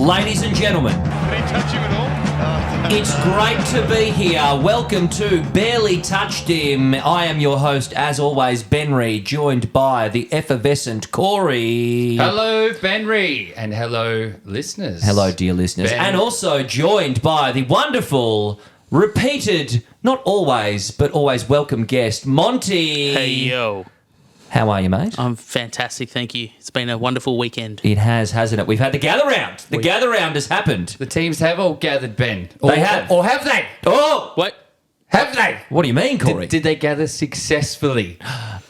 Ladies and gentlemen, it's great to be here. Welcome to Barely Touched Him. I am your host, as always, Ben Reed, joined by the effervescent Corey. Hello, Ben Reed, and hello, listeners. Hello, dear listeners. Ben. And also joined by the wonderful, repeated, not always, but always welcome guest, Monty. Hey, yo. How are you, mate? I'm fantastic, thank you. It's been a wonderful weekend. It has, hasn't it? We've had the gather round. The gather round has happened. The teams have all gathered, Ben. They have. Or have they? Oh! What? Have they? What do you mean, Corey? Did they gather successfully?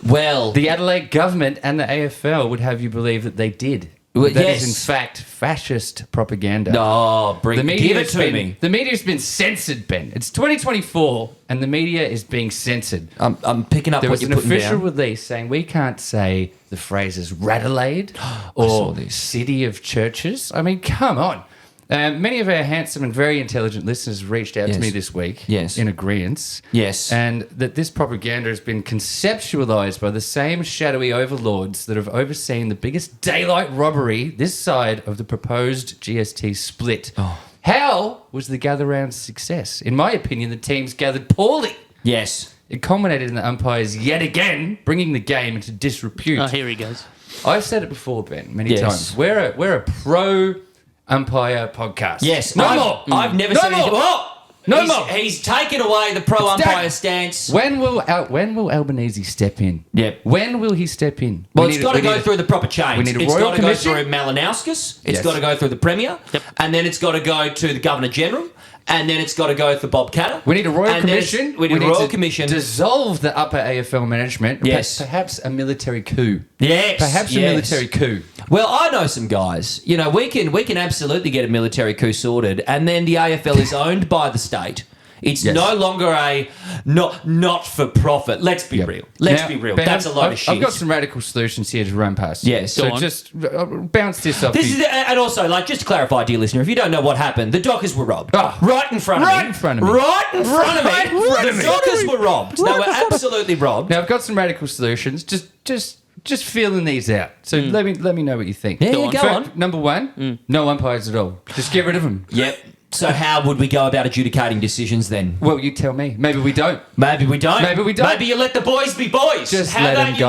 Well, The Adelaide government and the AFL would have you believe that they did. Well, That yes. is, in fact, fascist propaganda. no, The give media it to me. The media's been censored, Ben. It's 2024, and the media is being censored. I'm picking up There what was you're an putting official down. release saying we can't say the phrases Radelaide saw or this. City of Churches. I mean, come on. Many of our handsome and very intelligent listeners reached out Yes. to me this week Yes. in agreement. Yes. And that this propaganda has been conceptualised by the same shadowy overlords that have overseen the biggest daylight robbery this side of the proposed GST split. Oh. How was the gather round a success? In my opinion, the teams gathered poorly. Yes. It culminated in the umpires yet again bringing the game into disrepute. Oh, here he goes. I've said it before, Ben, many Yes. times. We're a pro umpire podcast. Yes. no I've, more. I've never No said anything. more. Oh! No he's, more. He's taken away the pro It's umpire done. stance. When will Albanese step in? Yep. When will he step in? Well, We it's need got to we go need through the proper chains. we need a It's royal got to go commission. through Malinauskas. It's Yes. got to go through the Premier. Yep. And then it's got to go to the Governor General. And then it's got to go for Bob Catter. We need a royal And then it's- commission. We need a royal to commission. Dissolve the upper AFL management. Yes. Perhaps a military coup. Yes. Perhaps a yes. military coup. Well, I know some guys. You know, we can absolutely get a military coup sorted, and then the AFL is owned by the state. It's Yes. no longer a not for profit. Let's be Yep. real. Let's Now, be real. Ben, That's a lot I've, of shit. I've got some radical solutions here to run past. Yes. So Go on. just bounce this off. This you. is, and also, like, just to clarify, dear listener, if you don't know what happened, the Dockers were robbed. Oh. Right in front of me. Right in front of me. Right in front of me. Right in front of The me. Dockers were robbed. They were absolutely robbed. Now I've got some radical solutions. Just feeling these out. So let me know what you think. Yeah, Go on. go Fact on. Number one, no umpires at all. Just get rid of them. Yep. So how would we go about adjudicating decisions then? Well, you tell me. Maybe we don't. Maybe we don't. Maybe we don't. Maybe you let the boys be boys. Just How let about them you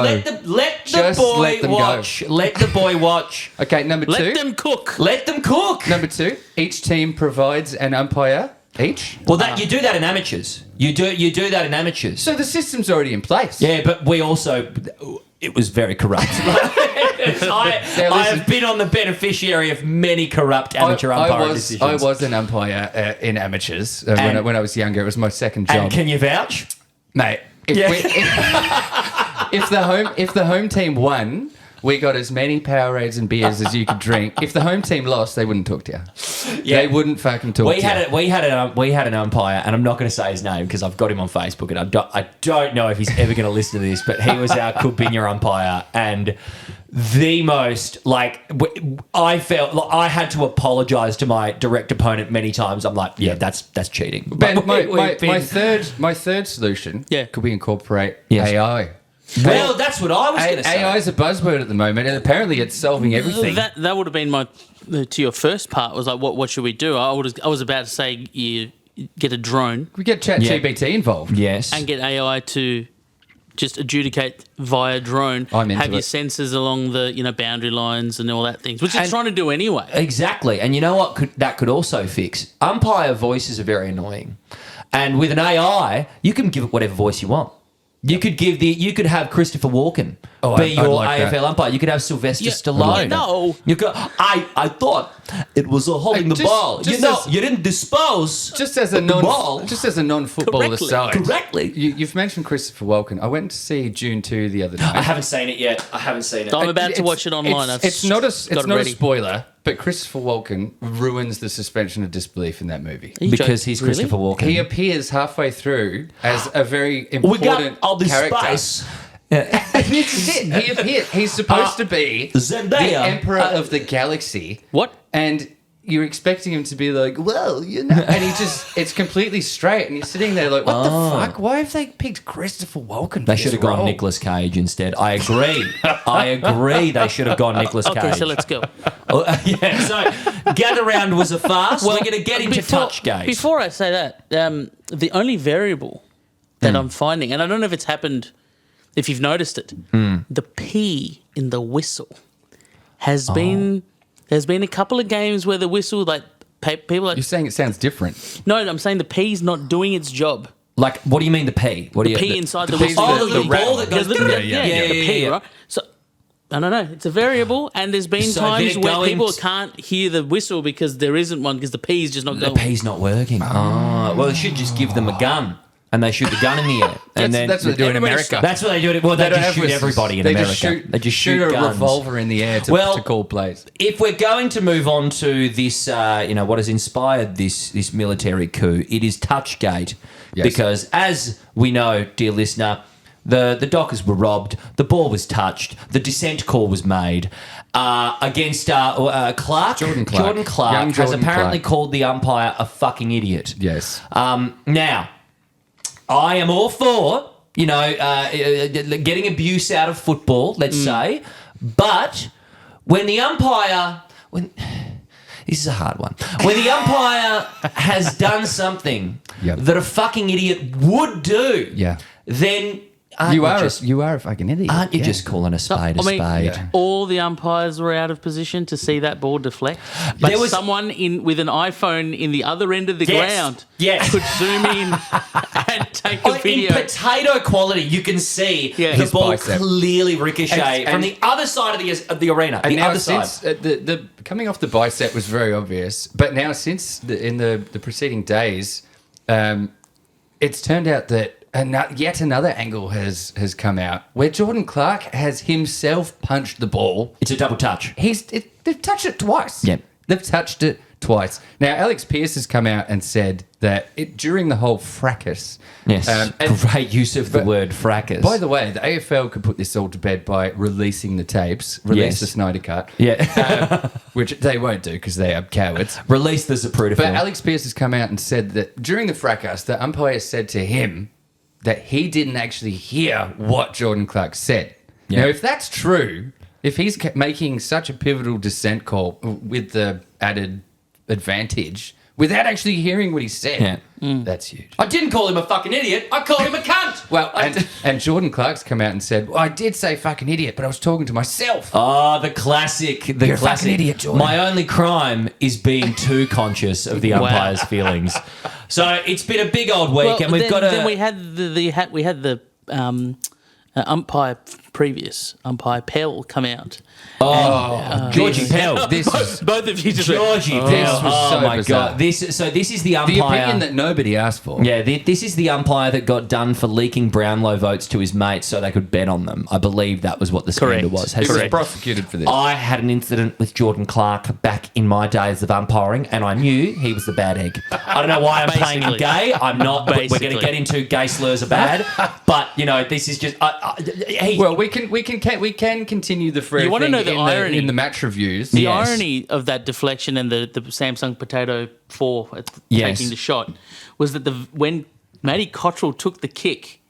go. let the Just boy let them go. watch. Let the boy watch. Okay, number Let two. them cook. Let them cook. Number two, each team provides an umpire each. Well, that you do that in amateurs. You do that in amateurs. So the system's already in place. Yeah, but we also it was very corrupt. I listen. have been on the beneficiary of many corrupt amateur umpiring decisions. I was an umpire in amateurs when I was younger. It was my second job. And can you vouch? Mate, if, Yeah. if the home team won, we got as many Powerades and beers as you could drink. If the home team lost, they wouldn't talk to you. Yeah. They wouldn't fucking talk to you. We had an umpire, and I'm not going to say his name because I've got him on Facebook, and I don't know if he's ever going to listen to this, but he was our Kubinya umpire, and the most I felt like I had to apologise to my direct opponent many times. I'm like, yeah, that's cheating. Ben, But my we've been- third solution Yeah. could we incorporate Yes. AI. well, that's what I was going to say. AI is a buzzword at the moment, and apparently it's solving everything. That would have been to your first part was like, what should we do? I was about to say you get a drone we get ChatGPT involved. Yes. and get AI to just adjudicate via drone. I'm into have your it. sensors along the boundary lines and all that things, which it's And- trying to do anyway. Exactly. And you know what that could also fix? Umpire voices are very annoying. And with an AI, you can give it whatever voice you want. You could have Christopher Walken be I'd your like that. AFL umpire. You could have Sylvester Yeah, Stallone. no. You could, I thought it was holding Hey, the just- ball. just as- You didn't dispose Just as a the ball non-football Correctly. aside, correctly. you've mentioned Christopher Walken. I went to see June 2 the other night. I haven't seen it yet. I haven't seen it. I'm about to It's- watch it online. It's not a got it ready. spoiler, but Christopher Walken ruins the suspension of disbelief in that movie. Are you Because joking? he's Really? Christopher Walken. He appears halfway through as a very we important got all this character. space. Yeah. This is it. He appeared. He's supposed to be Zendaya. the emperor of the galaxy. What? And you're expecting him to be like, well, and it's completely straight, and you're sitting there like, what the fuck? Why have they picked Christopher Walken? They should have gone Nicolas Cage instead. I agree. They should have gone Nicolas Cage. Okay, so let's go. So Gather Round was a farce. We're going to get into Touchgate. Before I say that, the only variable that I'm finding, and I don't know if it's happened, if you've noticed it, the P in the whistle has been. There's been a couple of games where the whistle, like people, You're saying it sounds different. No, I'm saying the P's not doing its job. Like, what do you mean the P? What do you? P inside the P's whistle. the little ball that goes. The P, right? So I don't know. It's a variable, and there's been times where people can't hear the whistle because there isn't one because the P's just not going. The P's not working. Oh, well, they should just give them a gun. And they shoot the gun in the air. And that's what they do in America. That's what they do. Well, they just shoot everybody in America. They just shoot a guns. revolver in the air to call plays. If we're going to move on to this, what has inspired this military coup, it is Touchgate. Yes. Because as we know, dear listener, the Dockers were robbed, the ball was touched, the dissent call was made against Clark. Jordan Clark has apparently called the umpire a fucking idiot. Yes. Now, I am all for, getting abuse out of football, let's say. But when the umpire... This is a hard one. When the umpire has done something that a fucking idiot would do, then... You are a fucking idiot. Aren't you just calling a spade a spade? Yeah. All the umpires were out of position to see that ball deflect. But there was someone with an iPhone in the other end of the ground could zoom in and take a video. In potato quality, you can see the ball clearly ricochet from the other side of the arena. And the now other side. the coming off the bicep was very obvious, but now since in the preceding days, it's turned out that yet another angle has come out where Jordan Clark has himself punched the ball. It's a double touch. They've touched it twice. Yeah. They've touched it twice. Now, Alex Pearce has come out and said that during the whole fracas... Yes, great use of the word fracas. By the way, the AFL could put this all to bed by releasing the tapes, release the Snyder Cut, which they won't do because they are cowards. Release the Zapruder But film. Alex Pearce has come out and said that during the fracas, the umpire said to him that he didn't actually hear what Jordan Clark said. Yeah. Now, if that's true, if he's making such a pivotal dissent call with the added advantage without actually hearing what he said, that's huge. I didn't call him a fucking idiot. I called him a cunt. Well, and Jordan Clark's come out and said, well, I did say fucking idiot, but I was talking to myself. Oh, the classic. You're a fucking idiot, Jordan. My only crime is being too conscious of the umpire's feelings. So it's been a big old week, and we've got to... Then we had the umpire Pell come out. Georgie Pell. Both of you just Georgie Pell. This was so my bizarre. God. This is the umpire. The opinion that nobody asked for. Yeah, this is the umpire that got done for leaking Brownlow votes to his mates so they could bet on them. I believe that was what the scandal was. He was prosecuted for this. I had an incident with Jordan Clark back in my days of umpiring, and I knew he was the bad egg. I don't know why I'm playing him gay. I'm not. We're going to get into gay slurs are bad, but this is just. Well, we can continue the free. You want to know the irony in the match reviews? The irony of that deflection and the Samsung Potato 4 taking the shot was that when Matty Cottrell took the kick,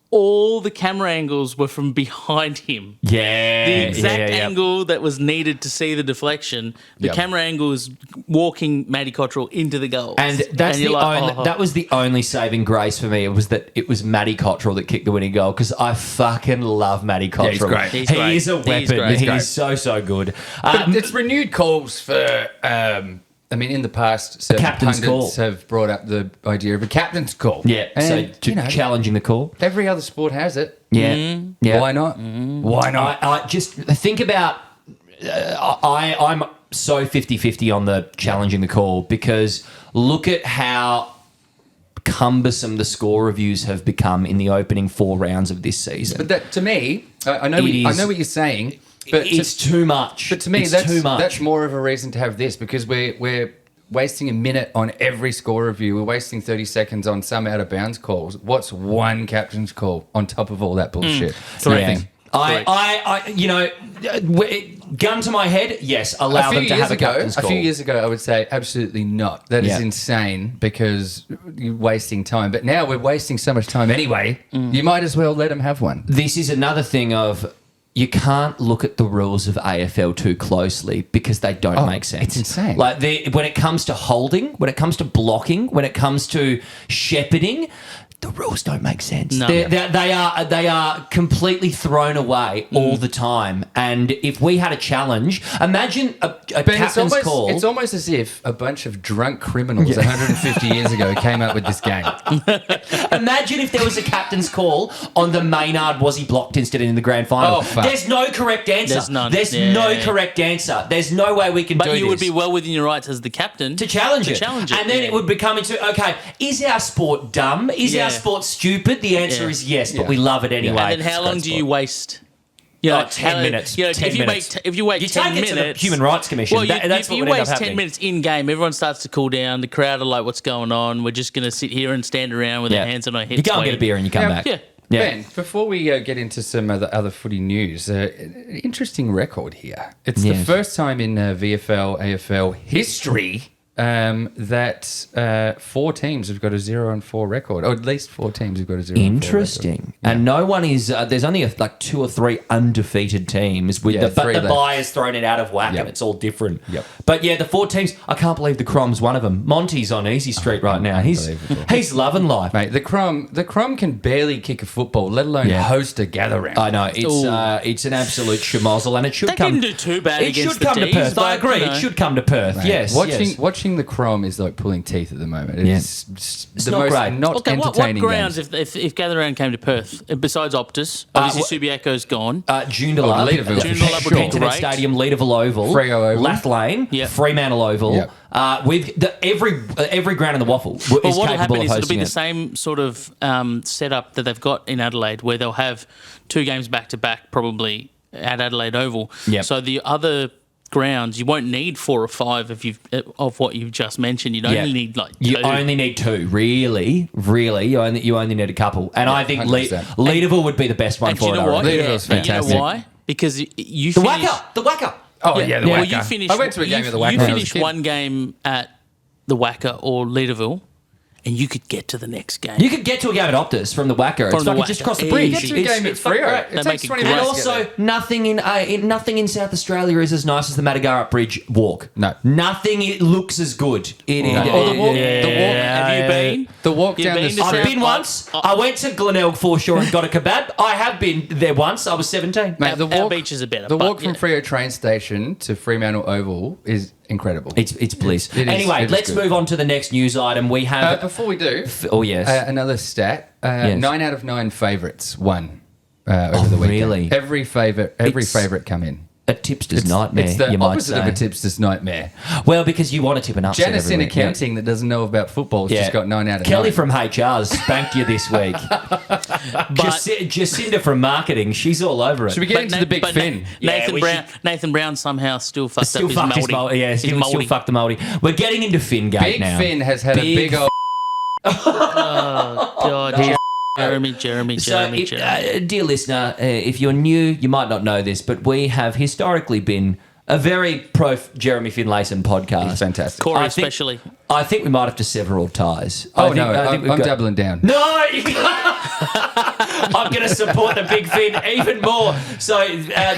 all the camera angles were from behind him. Yeah. The exact angle that was needed to see the deflection, the camera angle is walking Matty Cottrell into the goal. And that was the only saving grace for me. It was that it was Matty Cottrell that kicked the winning goal because I fucking love Matty Cottrell. Yeah, he's great. He is a weapon. He's so good. But it's renewed calls for... in the past, certain pundits have brought up the idea of a captain's call. Yeah, and, challenging the call. Every other sport has it. Yeah. Yeah. Why not? Why not? I just think about... I'm so 50-50 on the challenging the call because look at how cumbersome the score reviews have become in the opening 4 rounds of this season. But that, to me, I know what you're saying... But it's too much. But to me, that's too much. That's more of a reason to have this because we're wasting a minute on every score review. We're wasting 30 seconds on some out of bounds calls. What's one captain's call on top of all that bullshit? Nothing. gun to my head, yes, allow them to have a captain's call. A few years ago, I would say absolutely not. That is insane because you're wasting time. But now we're wasting so much time anyway. You might as well let them have one. This is another thing of you can't look at the rules of AFL too closely because they don't make sense. It's insane. Like when it comes to holding, when it comes to blocking, when it comes to shepherding, the rules don't make sense. No. They are completely thrown away all the time. And if we had a challenge, imagine a captain's call. It's almost as if a bunch of drunk criminals 150 years ago came up with this game. Imagine if there was a captain's call on the Maynard, was he blocked instead in the grand final? Oh, fuck. There's no correct answer. There's none. There's no correct answer. There's no way we can do But this. you would be well within your rights as the captain to challenge it. And then it would become into, okay, is our sport dumb? Is our sport stupid? The answer is yes, but we love it anyway. And then how long do you waste? 10 minutes. 10 minutes. If you wait you 10 take minutes, it to the Human Rights Commission. Well, That's if what you would end up waste 10 happening. minutes in game, everyone starts to cool down. The crowd are like, "What's going on? We're just going to sit here and stand around with our hands on our heads." You go and get a waiting." beer and you come back. Yeah. Ben, before we get into some other footy news, interesting record here. It's the first time in VFL, AFL history that 4 teams have got a 0-4 record, or at least 4 teams have got a 0-4 Interesting. And no one is, there's only like 2 or 3 undefeated teams with but the bye has thrown it out of whack and it's all different. But yeah, the 4 teams, I can't believe the Crom's one of them. Monty's on easy street right now. He's loving life. Mate, the Crom can barely kick a football, let alone host a gathering. I know. It's an absolute schmozzle and it should They come. didn't do too bad It against should the come to D's, Perth. I but, agree. you know. It should come to Perth. Mate, Yes. Watching the Crom is like pulling teeth at the moment. It's It's the not most great. not Okay, what entertaining grounds, games. if Gather Round came to Perth, besides Optus, obviously Subiaco's gone. Joondalup, Leederville. Joondalup would be Internet great. Stadium, Leederville Oval, Freo Oval. Lathlane, Yep. Fremantle Oval. Yep. With every ground in the waffle is But what'll capable happen of is it'll hosting be the it. same sort of setup that they've got in Adelaide, where they'll have 2 games back to back, probably at Adelaide Oval. Yep. So the other grounds, you won't need 4 or 5 of what you've just mentioned. You'd only need like 2. You only need 2, really. You only need a couple, and I think 100%. Leederville would be the best one And for do you it. know what? Leederville's And you know fantastic. why? Because you The finish. Wacker. Oh, yeah, the Well, Wacker. you finish. I went to a game at the Wacker You when I was a finish kid. one game at the Wacker or Leederville, and you could get to the next game. You could get to a game at Optus from the Wacker. It's From the fucking just Wacker. across the bridge. Easy. Get to a game at fucking Freo. great. It They takes make it 20 great. And minutes to get also, there. nothing in South Australia is as nice as the Madagarat Bridge walk. No. Nothing looks as good. It is. Oh, the walk- Have you been? The walk You've down been the to I've South- been once. I went to Glenelg foreshore and got a kebab. I have been there once. I was 17. Mate, Our beaches are better, The but walk from yeah. Freo train station to Fremantle Oval is incredible. It's bliss. It is- Anyway, it is let's good. move on to the next news item. We have. Before we do, Oh yes. another stat: Yes. 9 out of 9 favourites won over the weekend. really? Every It's- favourite come in. a tipster's nightmare. It's the you might opposite say. of a tipster's nightmare. Well, because you want to tip an upset. Janice every in week, accounting that doesn't know about football has just got 9 out of 9. Kelly from HR spanked you this week. Jacinda from marketing, she's all over it. Should we get into the big fin? Nathan we Brown. Nathan Brown somehow still fucked Still up his fucked his mouldy. moldy. Yeah, His still mouldy. fucked the moldy. We're getting into Fingate Big now. Finn has had a big old. Oh God, Jeremy. So, dear listener, if you're new, you might not know this, but we have historically been a very pro Jeremy Finlayson podcast. He's fantastic. Corey I think- especially. I think we might have to sever all ties. Oh, I think, no, I think we've I'm got- doubling down. No, you can't. I'm going to support the Big Finn even more. So,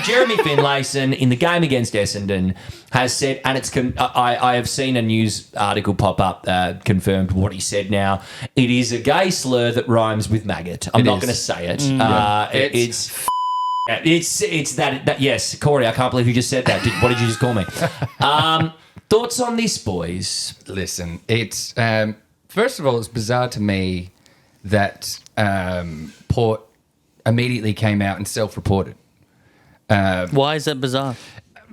Jeremy Finlayson in the game against Essendon has said, and I have seen a news article pop up confirmed what he said now. It is a gay slur that rhymes with maggot. I'm not going to say it. It's that yes, Corey. I can't believe you just said that. What did you just call me? Thoughts on this, boys? Listen, it's first of all, it's bizarre to me that Port immediately came out and self-reported. Why is that bizarre?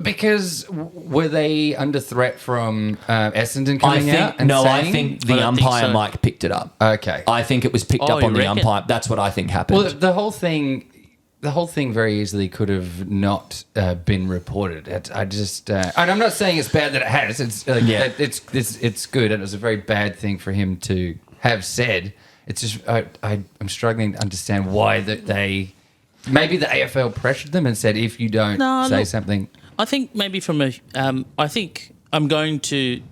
Because were they under threat from Essendon coming out? And I saying? think the I don't think umpire so. mic picked it up. Okay. I think it was picked Oh, up on you the reckon? umpire. That's what I think happened. Well, the whole thing very easily could have not been reported. I just, and I'm not saying it's bad that it has. It's it's good, and it was a very bad thing for him to have said. It's just I'm struggling to understand why that they maybe the AFL pressured them and said if you don't say something. I think maybe from a, I think I'm going to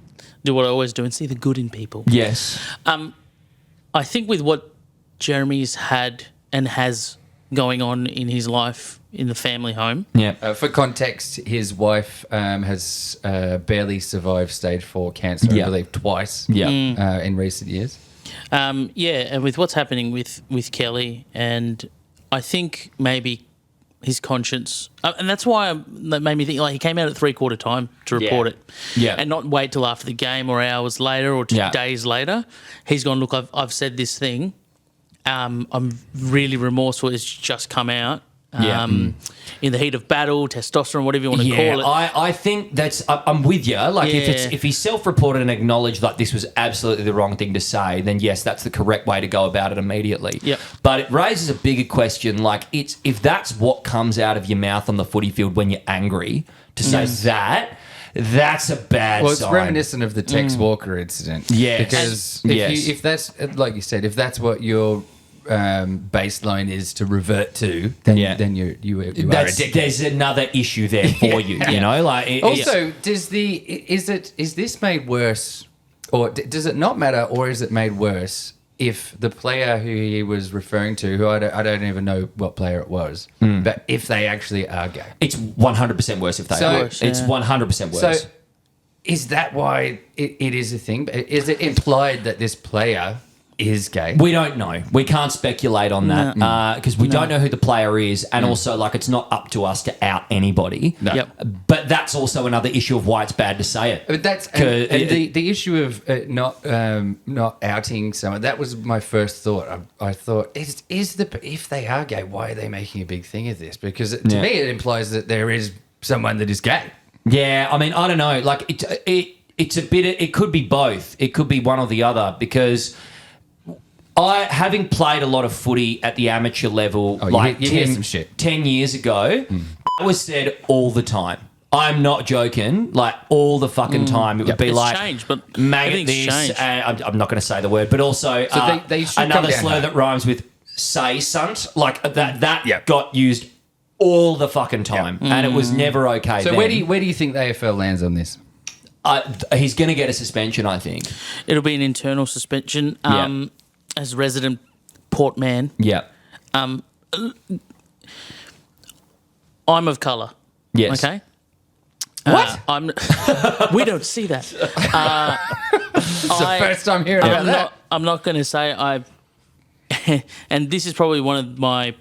do what I always do and see the good in people. Yes. I think with what Jeremy's had and has going on in his life in the family home. Yeah. For context, his wife has barely survived stage 4 cancer, I believe, twice in recent years. And with what's happening with Kelly, and I think maybe his conscience, and that's why that made me think, like, he came out at 3/4 time to report it, and not wait till after the game or hours later or days later. He's gone, look, I've said this thing. I'm really remorseful. It's just come out. In the heat of battle, testosterone, whatever you want to call it. I think I'm with you. Like if he self-reported and acknowledged like this was absolutely the wrong thing to say, then yes, that's the correct way to go about it immediately. Yep. But it raises a bigger question. Like if that's what comes out of your mouth on the footy field when you're angry, to say that's a bad Well, it's sign. reminiscent of the Tex Walker incident. Yes. Because Yes. if that's, like you said, if that's what your baseline is to revert to, then you are addicted. There's another issue there for you. You know, like Also, is this made worse, or does it not matter, or is it made worse if the player who he was referring to, who I don't even know what player it was, but if they actually are gay? It's 100% worse if they are. Worse, yeah. It's 100% worse. So, is that why it is a thing? Is it implied that this player is gay? We don't know. We can't speculate on that because we don't know who the player is, and also like it's not up to us to out anybody. No. Yep. But that's also another issue of why it's bad to say it. But that's the issue of not outing someone. That was my first thought. I thought, if they are gay, why are they making a big thing of this? Because to me, it implies that there is someone that is gay. Yeah, I mean, I don't know. Like it's a bit. It could be both. It could be one or the other because. Having played a lot of footy at the amateur level, you hear some shit. 10 years ago, that was said all the time. I'm not joking. Like all the fucking time, it would be It's like, changed, but maggot everything's this. changed. And I'm not going to say the word, but also they should come another down slur hard. that rhymes with "say sunt." Like that got used all the fucking time, and it was never okay. So then. where do you think the AFL lands on this? He's going to get a suspension, I think. It'll be an internal suspension. As resident Port man, Yeah. I'm of colour. Yes. Okay. What? We don't see that. It's the first time hearing about that. I'm not going to say I. And this is probably one of my,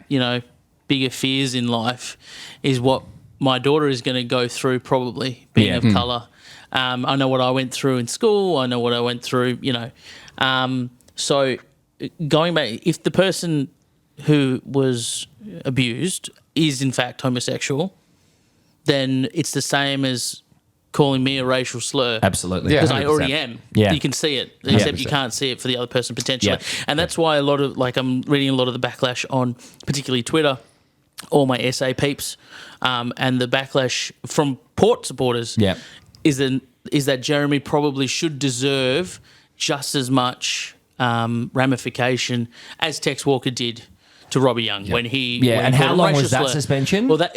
bigger fears in life, is what my daughter is going to go through. Probably being of colour. I know what I went through in school. I know what I went through. So going back, if the person who was abused is in fact homosexual, then it's the same as calling me a racial slur. Absolutely. Yeah. Because I 100%. already am. Yeah. You can see it, except you can't see it for the other person potentially. Yeah. And that's why a lot of, I'm reading a lot of the backlash on particularly Twitter, all my SA peeps, and the backlash from Port supporters is that Jeremy probably should deserve just as much ramification as Tex Walker did to Robbie Young when he and how called him long racial was that slur. suspension? Well,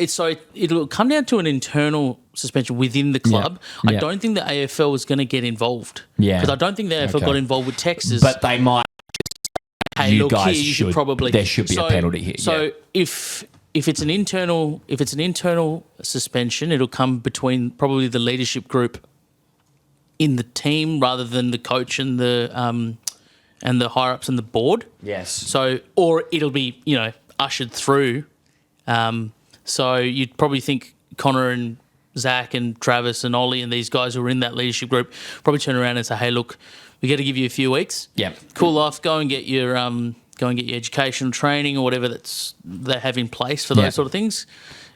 it'll come down to an internal suspension within the club. I don't think the AFL is going to get involved. Because I don't think the AFL got involved with Texas. But they might. Hey, You look, guys here, you should should- probably. there should be a penalty here, So if it's an internal suspension, it'll come between probably the leadership group in the team rather than the coach and the higher ups and the board. Yes. So, or it'll be ushered through. So you'd probably think Connor and Zach and Travis and Ollie and these guys who are in that leadership group probably turn around and say, "Hey, look, we got to give you a few weeks. Cool off. Go and get your educational training or whatever they have in place for those sort of things,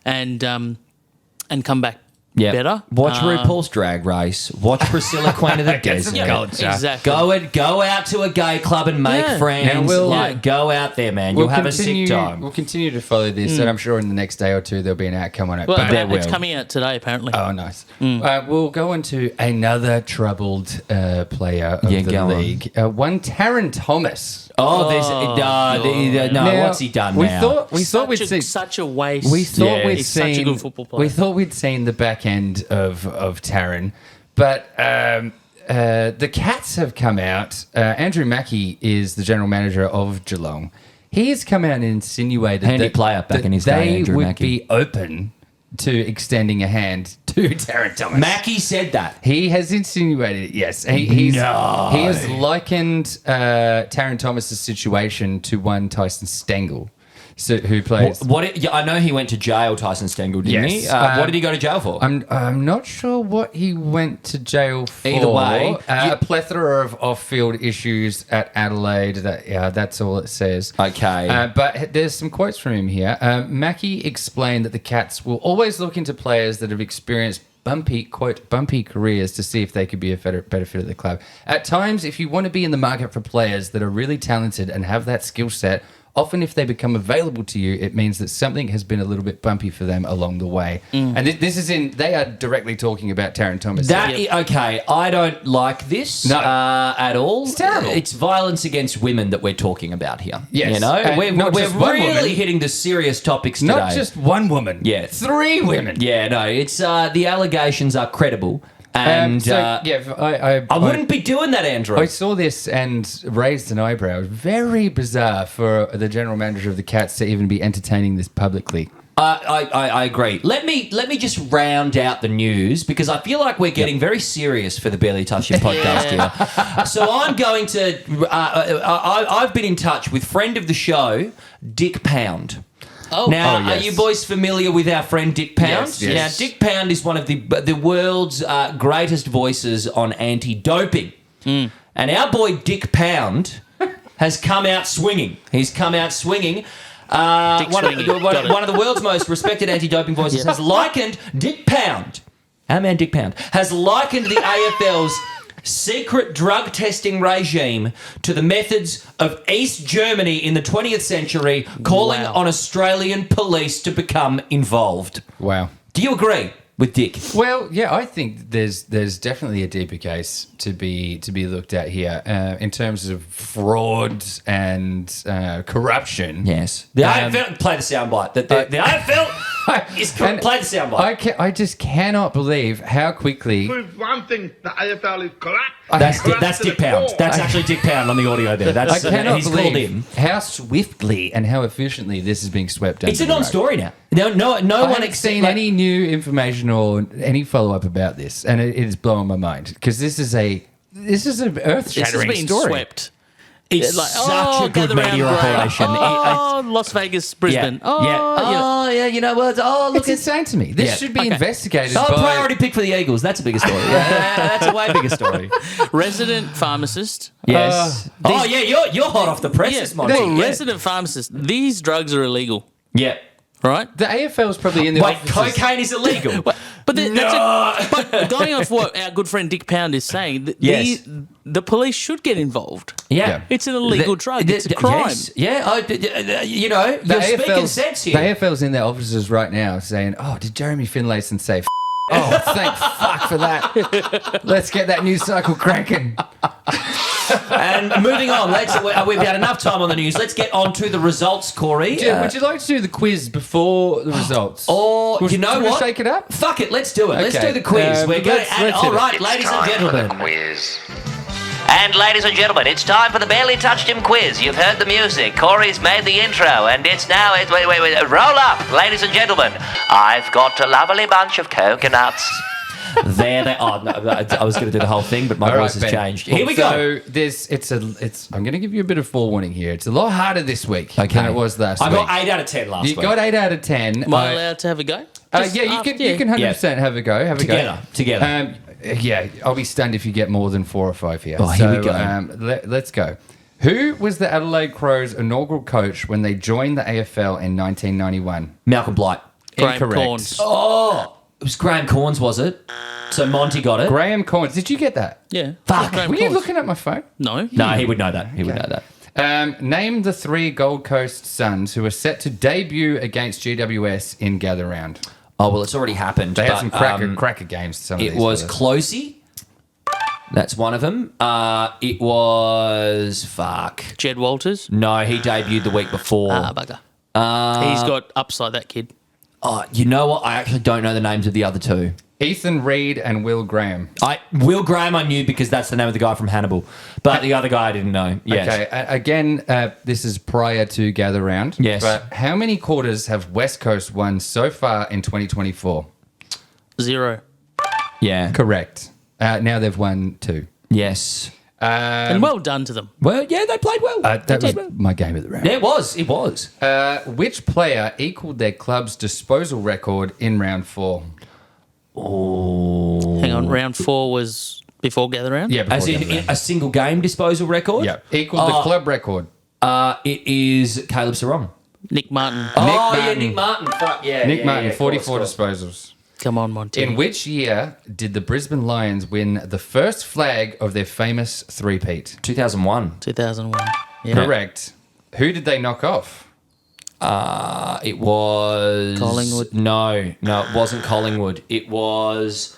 and come back better. Watch RuPaul's Drag Race. Watch Priscilla, Queen of the Desert. Exactly. Go out to a gay club and make friends. Now go out there, man. You'll have a sick time. We'll continue to follow this, and I'm sure in the next day or two there'll be an outcome on it. Well, But it's coming out today, apparently. oh, nice. We'll go on to another troubled player of the go on. league. One Taron Thomas Oh, there's no. Now, What's he done we now? We thought we'd see. Such a waste. We thought we'd He's seen. such a good football player. We thought we'd seen the back end of Taryn, but the Cats have come out. Andrew Mackey is the general manager of Geelong. He has come out and insinuated Handy that, player back that in his they day, Andrew would Mackey. be open to extending a hand to Taryn Thomas. Mackie said that. He has insinuated it, yes. He has likened Taryn Thomas's situation to one Tyson Stengel, who plays... I know he went to jail, Tyson Stengel, didn't he? Yes. What did he go to jail for? I'm not sure what he went to jail for. Either way, a plethora of off-field issues at Adelaide. That's all it says. Okay. But there's some quotes from him here. Mackey explained that the Cats will always look into players that have experienced bumpy careers to see if they could be a better fit at the club. At times, if you want to be in the market for players that are really talented and have that skill set, often if they become available to you, it means that something has been a little bit bumpy for them along the way. And this is they are directly talking about Taryn Thomas. Okay, I don't like this at all. It's terrible. It's violence against women that we're talking about here. Yes. You know, And we're not just one really woman. hitting the serious topics today. Not just one woman. Yeah. 3 women. Yeah, no, it's the allegations are credible. And I wouldn't be doing that, Andrew. I saw this and raised an eyebrow. It was very bizarre for the general manager of the Cats to even be entertaining this publicly. I agree. Let me just round out the news because I feel like we're getting very serious for the Barely Touching podcast here. So I'm going to. I've been in touch with friend of the show, Dick Pound. Now, yes. Are you boys familiar with our friend Dick Pound? Yes. Now, Dick Pound is one of the world's greatest voices on anti-doping. And our boy Dick Pound has come out swinging. He's come out swinging. One of the world's most respected anti-doping voices has likened Dick Pound. Our man Dick Pound has likened the AFL's secret drug testing regime to the methods of East Germany in the 20th century, calling on Australian police to become involved. Wow. Do you agree with Dick? Well, yeah, I think there's definitely a deeper case to be looked at here in terms of fraud and corruption. Yes. The AFL, play the soundbite. The AFL is play the soundbite. I just cannot believe how quickly. Prove one thing: the AFL is corrupt. That's Dick Pound. That's actually Dick Pound on the audio there. I cannot he's called in. believe how swiftly and how efficiently this is being swept under It's a the rug. non-story now. No I one haven't seen any new information or any follow-up about this, and it is blowing my mind because this is an earth-shattering This has been story. swept. It's such a good media operation. Las Vegas, Brisbane. You know what? Oh, It's insane to me. This should be investigated by... priority pick for the Eagles. That's a bigger story. That's a way bigger story. Resident pharmacist. Yes. You're hot off the presses, Monty. Well, resident pharmacist. These drugs are illegal, Yeah. right? The AFL's probably in the Wait, offices. cocaine is illegal. But but going off what our good friend Dick Pound is saying, Yes. the police should get involved. Yeah. It's an illegal drug. It's a crime. Yes. Yeah. You're speaking sense here. The AFL's in their offices right now saying, did Jeremy Finlayson say thank fuck for that. Let's get that news cycle cranking. And moving on, we've had enough time on the news. Let's get on to the results, Corey. Would you like to do the quiz before the results? Or, you know what? Shake it up? Fuck it, let's do it. Let's Okay. do the quiz. We're going let's hit all it. right, ladies and gentlemen. And ladies and gentlemen, it's time for the Barely Touched Him quiz. You've heard the music. Corey's made the intro, and it's now... Wait. Roll up, ladies and gentlemen. I've got a lovely bunch of coconuts. There they are. No, I was going to do the whole thing, but my All voice right, has Ben. changed. Here we go. So I'm going to give you a bit of forewarning here. It's a lot harder this week than it was last I week. got 8 out of 10 last You week. got 8 out of 10. Am I allowed to have a go? You can 100% have a go. Together. I'll be stunned if you get more than 4 or 5 here. Oh, here we go. Let's go. Who was the Adelaide Crows' inaugural coach when they joined the AFL in 1991? Malcolm Blight. Graham Incorrect. Corns. Oh, it was Graham Corns, was it? So Monty got it. Graham Corns. Did you get that? Yeah. Fuck. Graham Were you Corns. looking at my phone? No. No, he would know that. He would know that. Name the 3 Gold Coast Suns who are set to debut against GWS in Gather Round. Oh, well, it's already happened. They had but, some cracker games. Some of It these was fellas. Closey. That's one of them. It was Jed Walters. No, he debuted the week before. Bugger. He's got upside, that kid. Oh, you know what? I actually don't know the names of the other two. Ethan Reed and Will Graham. Will Graham I knew because that's the name of the guy from Hannibal, but the other guy I didn't know. Yes. Okay, again, this is prior to Gather Round. Yes. But how many quarters have West Coast won so far in 2024? 0. Yeah. Correct. Now they've won 2. Yes. And well done to them. Well, yeah, they played well. That was my game of the round. Yeah, it was. It was. Which player equaled their club's disposal record in round 4? Hang on, round 4 was before Gather Round? Yeah, before As Gather in Round. a single game disposal record? Yeah, equaled the club record. It is Caleb Sarong. Nick Martin. Nick Martin. Fuck, yeah. Nick yeah, Martin, yeah, 44 of course. disposals. Come on, Monty. In which year did the Brisbane Lions win the first flag of their famous three-peat? 2001. 2001. Yeah. Correct. Who did they knock off? It was Collingwood. No, it wasn't Collingwood. It was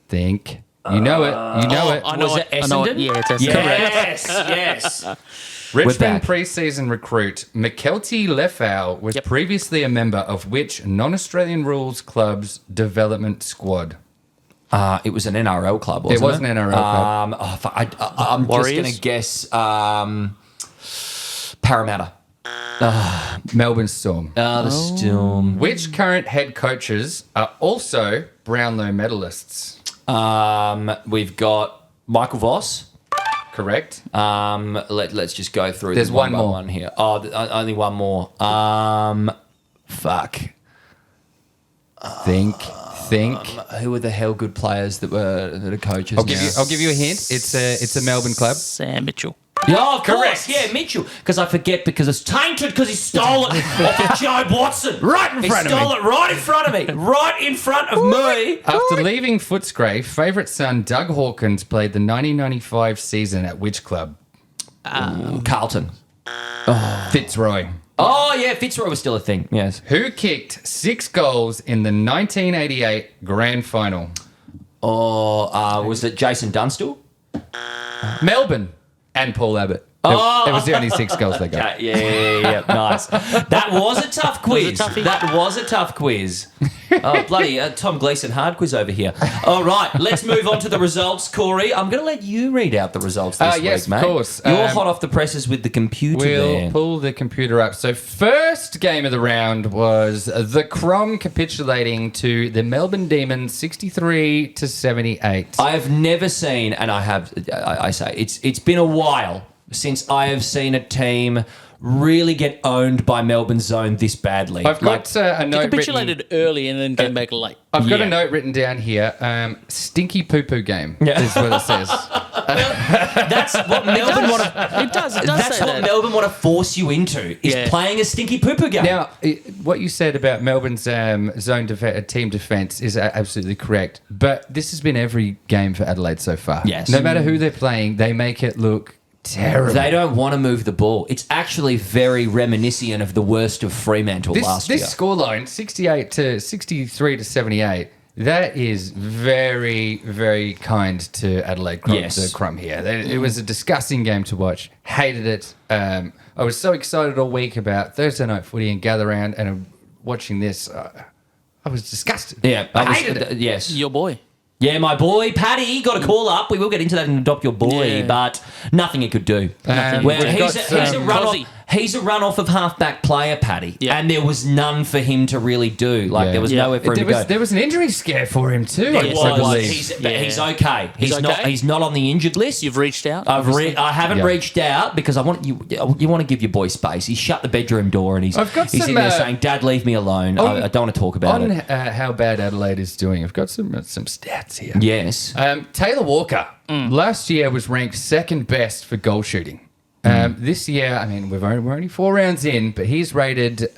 Think. You know it. You know it. I know Was it. it I know Essendon? it. Yeah, it's Essendon. Yes. Richmond back. pre-season recruit McKelty Leffau was Yep. previously a member of which non-Australian rules club's development squad? It was an NRL club, wasn't it? It was an NRL club. I'm Warriors? just going to guess Parramatta. Melbourne Storm. The Storm. Which current head coaches are also Brownlow medalists? We've got Michael Voss. Correct. Let's just go through. There's them one by more. one here. Only one more. Think. Who are the hell good players that are coaches? I'll give you a hint. It's a Melbourne club. Sam Mitchell. Yeah, of Correct. course. Yeah, Mitchell. Because I forget because it's tainted because he stole it off of Joe Watson. Right in front of He me. stole it right in front of me. Right in front of me. After leaving Footscray, favourite son Doug Hawkins played the 1995 season at which club? Carlton. Fitzroy. Oh, yeah, Fitzroy was still a thing. Yes. Who kicked 6 goals in the 1988 grand final? Was it Jason Dunstall? Melbourne and Paul Abbott. It was the only 6 goals they got. Yeah. Nice. That was a tough quiz. toughie. That was a tough quiz. Oh, bloody Tom Gleeson hard quiz over here. All right, let's move on to the results, Corey. I'm going to let you read out the results this yes, week, mate. of course. You're hot off the presses with the computer We'll there. pull the computer up. So first game of the round was the Crom capitulating to the Melbourne Demons 63-78. I have never seen, and I say it's been a while since I have seen a team really get owned by Melbourne Zone this badly. I've got a He note written. capitulated early and then came back late. I've got Yeah. a note written down here. Stinky poo poo game Yeah. is what it says. That's what Melbourne want to. It does That's say what that. Melbourne want to force you into is Yeah. playing a stinky poo-poo game. Now, what you said about Melbourne's zone team defence is absolutely correct. But this has been every game for Adelaide so far. Yes. No matter who they're playing, they make it look terrible. They don't want to move the ball. It's actually very reminiscent of the worst of Fremantle last year. This scoreline, 63-78, that is very, very kind to Adelaide Crum here. It was a disgusting game to watch. Hated it. I was so excited all week about Thursday night footy and gather round, and watching this, I was disgusted. Yeah, I hated it. Yes. Your boy. Yeah, my boy, Paddy, got a call up. We will get into that and adopt your boy, Yeah. but nothing he could do. Nothing. Well, We've he's got, a runoff. Crosby. He's a runoff of halfback player, Paddy, Yeah. and there was none for him to really do. Like there was Yeah. nowhere for him to go. There was an injury scare for him too. It Yes, was. I believe. But Yeah. he's okay. He's not. okay? He's not on the injured list. You've reached out? I haven't Yeah. reached out because I want you. You want to give your boy space. He's shut the bedroom door and he's I've got he's some, in there saying, "Dad, leave me alone. I don't want to talk about On it." how bad Adelaide is doing, I've got some stats here. Yes. Taylor Walker last year was ranked second best for goal shooting. This year, I mean, we're only 4 rounds in, but he's rated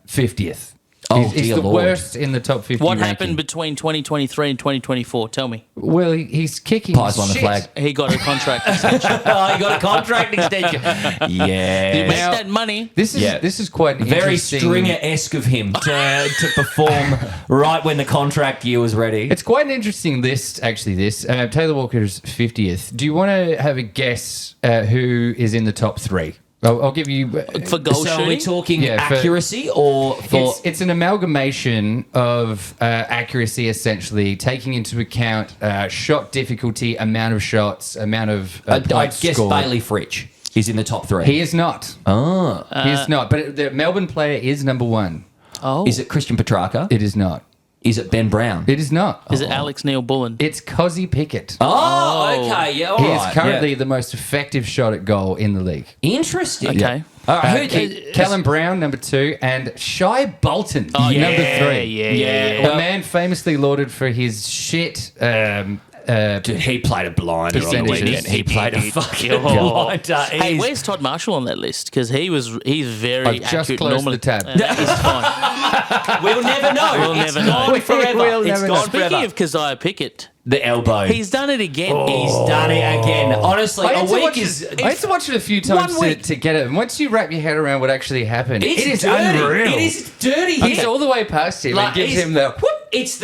50th. Oh, He's dear the Lord. worst in the top 50 What ranking. happened between 2023 and 2024? Tell me. Well, he's kicking Pies on the shit. flag. He got a contract extension. Oh, you got a contract extension. He Yeah. makes Now- that money. This is quite an Very interesting. Stringer-esque of him to perform right when the contract year was ready. It's quite an interesting list, actually. This Taylor Walker's 50th. Do you want to have a guess who is in the top 3? I'll give you. For goal So are we shooting? talking Yeah, for- accuracy or for... It's an amalgamation of accuracy, essentially, taking into account shot difficulty, amount of shots, amount of I points guess scored. Bailey Fritsch is in the top 3. He is not. Oh. He is not. But the Melbourne player is number 1. Oh. Is it Christian Petrarca? It is not. Is it Ben Brown? It is not. Is it Alex Neil-Bullen? It's Cozzy Pickett. Oh, okay. Yeah, all He right. is currently yeah. the most effective shot at goal in the league. Interesting. Okay. All right. Who, Callum Brown, number 2, and Shai Bolton, Oh, number 3. Yeah. A man famously lauded for his shit. Dude, he played a blinder on the Percentages. weekend. He played a fucking Oh. blinder. Hey, He's- where's Todd Marshall on that list? Because he's very I've just accurate closed normally. the tab. He's fine. We'll never know. We'll It's never know. gone forever. We'll It's never know. gone Speaking forever. of Keziah Pickett, The elbow. he's done it again. He's done it again. Honestly, I a had to week watch is... it. I had to watch it a few times One week. to get it. And once you wrap your head around what actually happened, It's it is dirty. unreal. It is dirty. He's hit. all the way past him Like, and gives he's- him the whoop. It's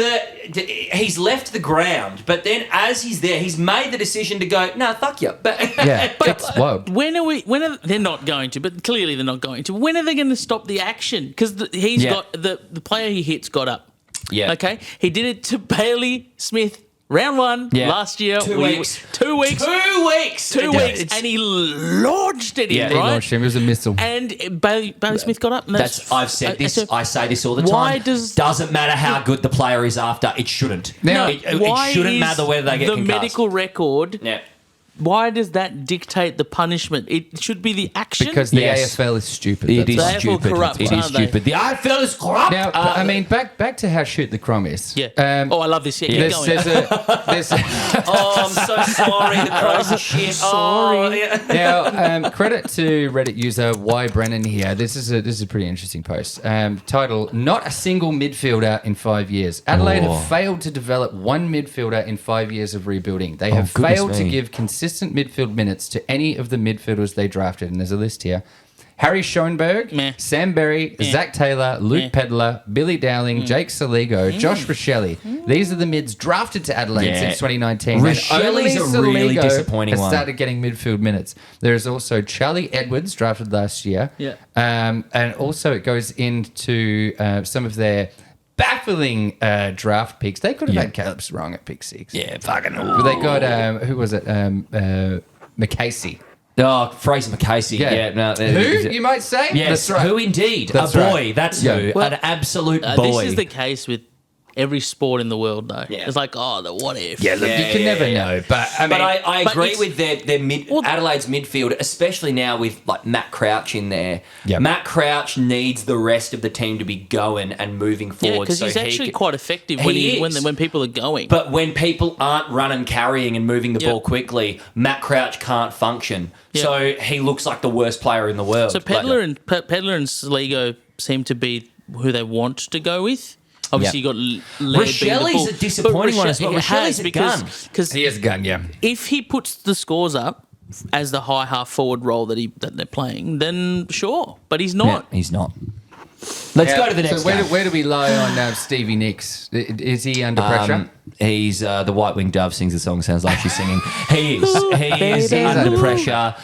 he's left the ground, but then as he's there, he's made the decision to go, no, fuck you. But Yeah, it's wild. When are they're not going to? But clearly they're not going to. When are they going to stop the action? Because he's Yeah. got the player he hits got up. Yeah. Okay. He did it to Bailey Smith. Round 1 Yeah. last year. 2 weeks. 2 weeks. 2 weeks. 2 weeks. It's- And he launched it in, Yeah, He right? launched him. It was a missile. And Bailey Smith got up. And That's I've said this. so- I say this all the why time. Doesn't matter how good the player is after. It shouldn't. Now, why it shouldn't is matter whether they get the concussed. medical record. Yeah. Why does that dictate the punishment? It should be the action. because the Yes. AFL is stupid. It That's is why. They are all stupid. corrupt, It is aren't they? stupid. The AFL is corrupt. Now, I mean, back to how shit the Crom is. Yeah. Um, I love this. Yeah, keep there's, going. there's Oh, I'm so sorry. The crows are shit. Sorry. Oh, yeah. Now, credit to Reddit user Y Brennan here. This is a pretty interesting post. Title: Not a single midfielder in 5 years. Adelaide Oh. have failed to develop one midfielder in 5 years of rebuilding. They have goodness failed to me. give consistent midfield minutes to any of the midfielders they drafted. And there's a list here. Harry Schoenberg, Meh. Sam Berry, Zach Taylor, Luke Meh. Pedler, Billy Dowling, Jake Saligo, Josh Rochelle. These are the mids drafted to Adelaide Yeah. since 2019. Rochelle's And a only really Saligo disappointing has one. started getting midfield minutes. There is also Charlie Edwards, drafted last year. Yeah. And also it goes into some of their baffling draft picks. They could have had Caleb Sarong at pick 6. Yeah, fucking. But they got, who was it? McCasey. Oh, Fraser McCasey. Yeah. No, Who, you might say? Yes, That's right. who indeed? That's a boy. right. That's Yeah. who. Well, An absolute boy. This is the case with every sport in the world, though. Yeah. It's like, oh, the what if. Yeah, look, you can never know. But I mean, But I but agree it's- with their mid, Well- Adelaide's midfield, especially now with like Matt Crouch in there. Yep. Matt Crouch needs the rest of the team to be going and moving Yeah, forward. because so he's he actually can- quite effective He when is. when people are going. But when people aren't running, carrying, and moving the Yep. ball quickly, Matt Crouch can't function. Yep. So he looks like the worst player in the world. So Pedler and Saligo seem to be who they want to go with. Obviously, you got Laird being the Rochelle's ball. a disappointing But one as well. it Rochelle's has a gun. because he is a gun, yeah. if he puts the scores up as the high half forward role that they're playing, then sure. But he's Yeah, not. he's not. Let's go to the next So game. where do we lie on Stevie Nicks? Is he under pressure? He's the White Winged Dove sings the song. Sounds like she's singing. He is under pressure.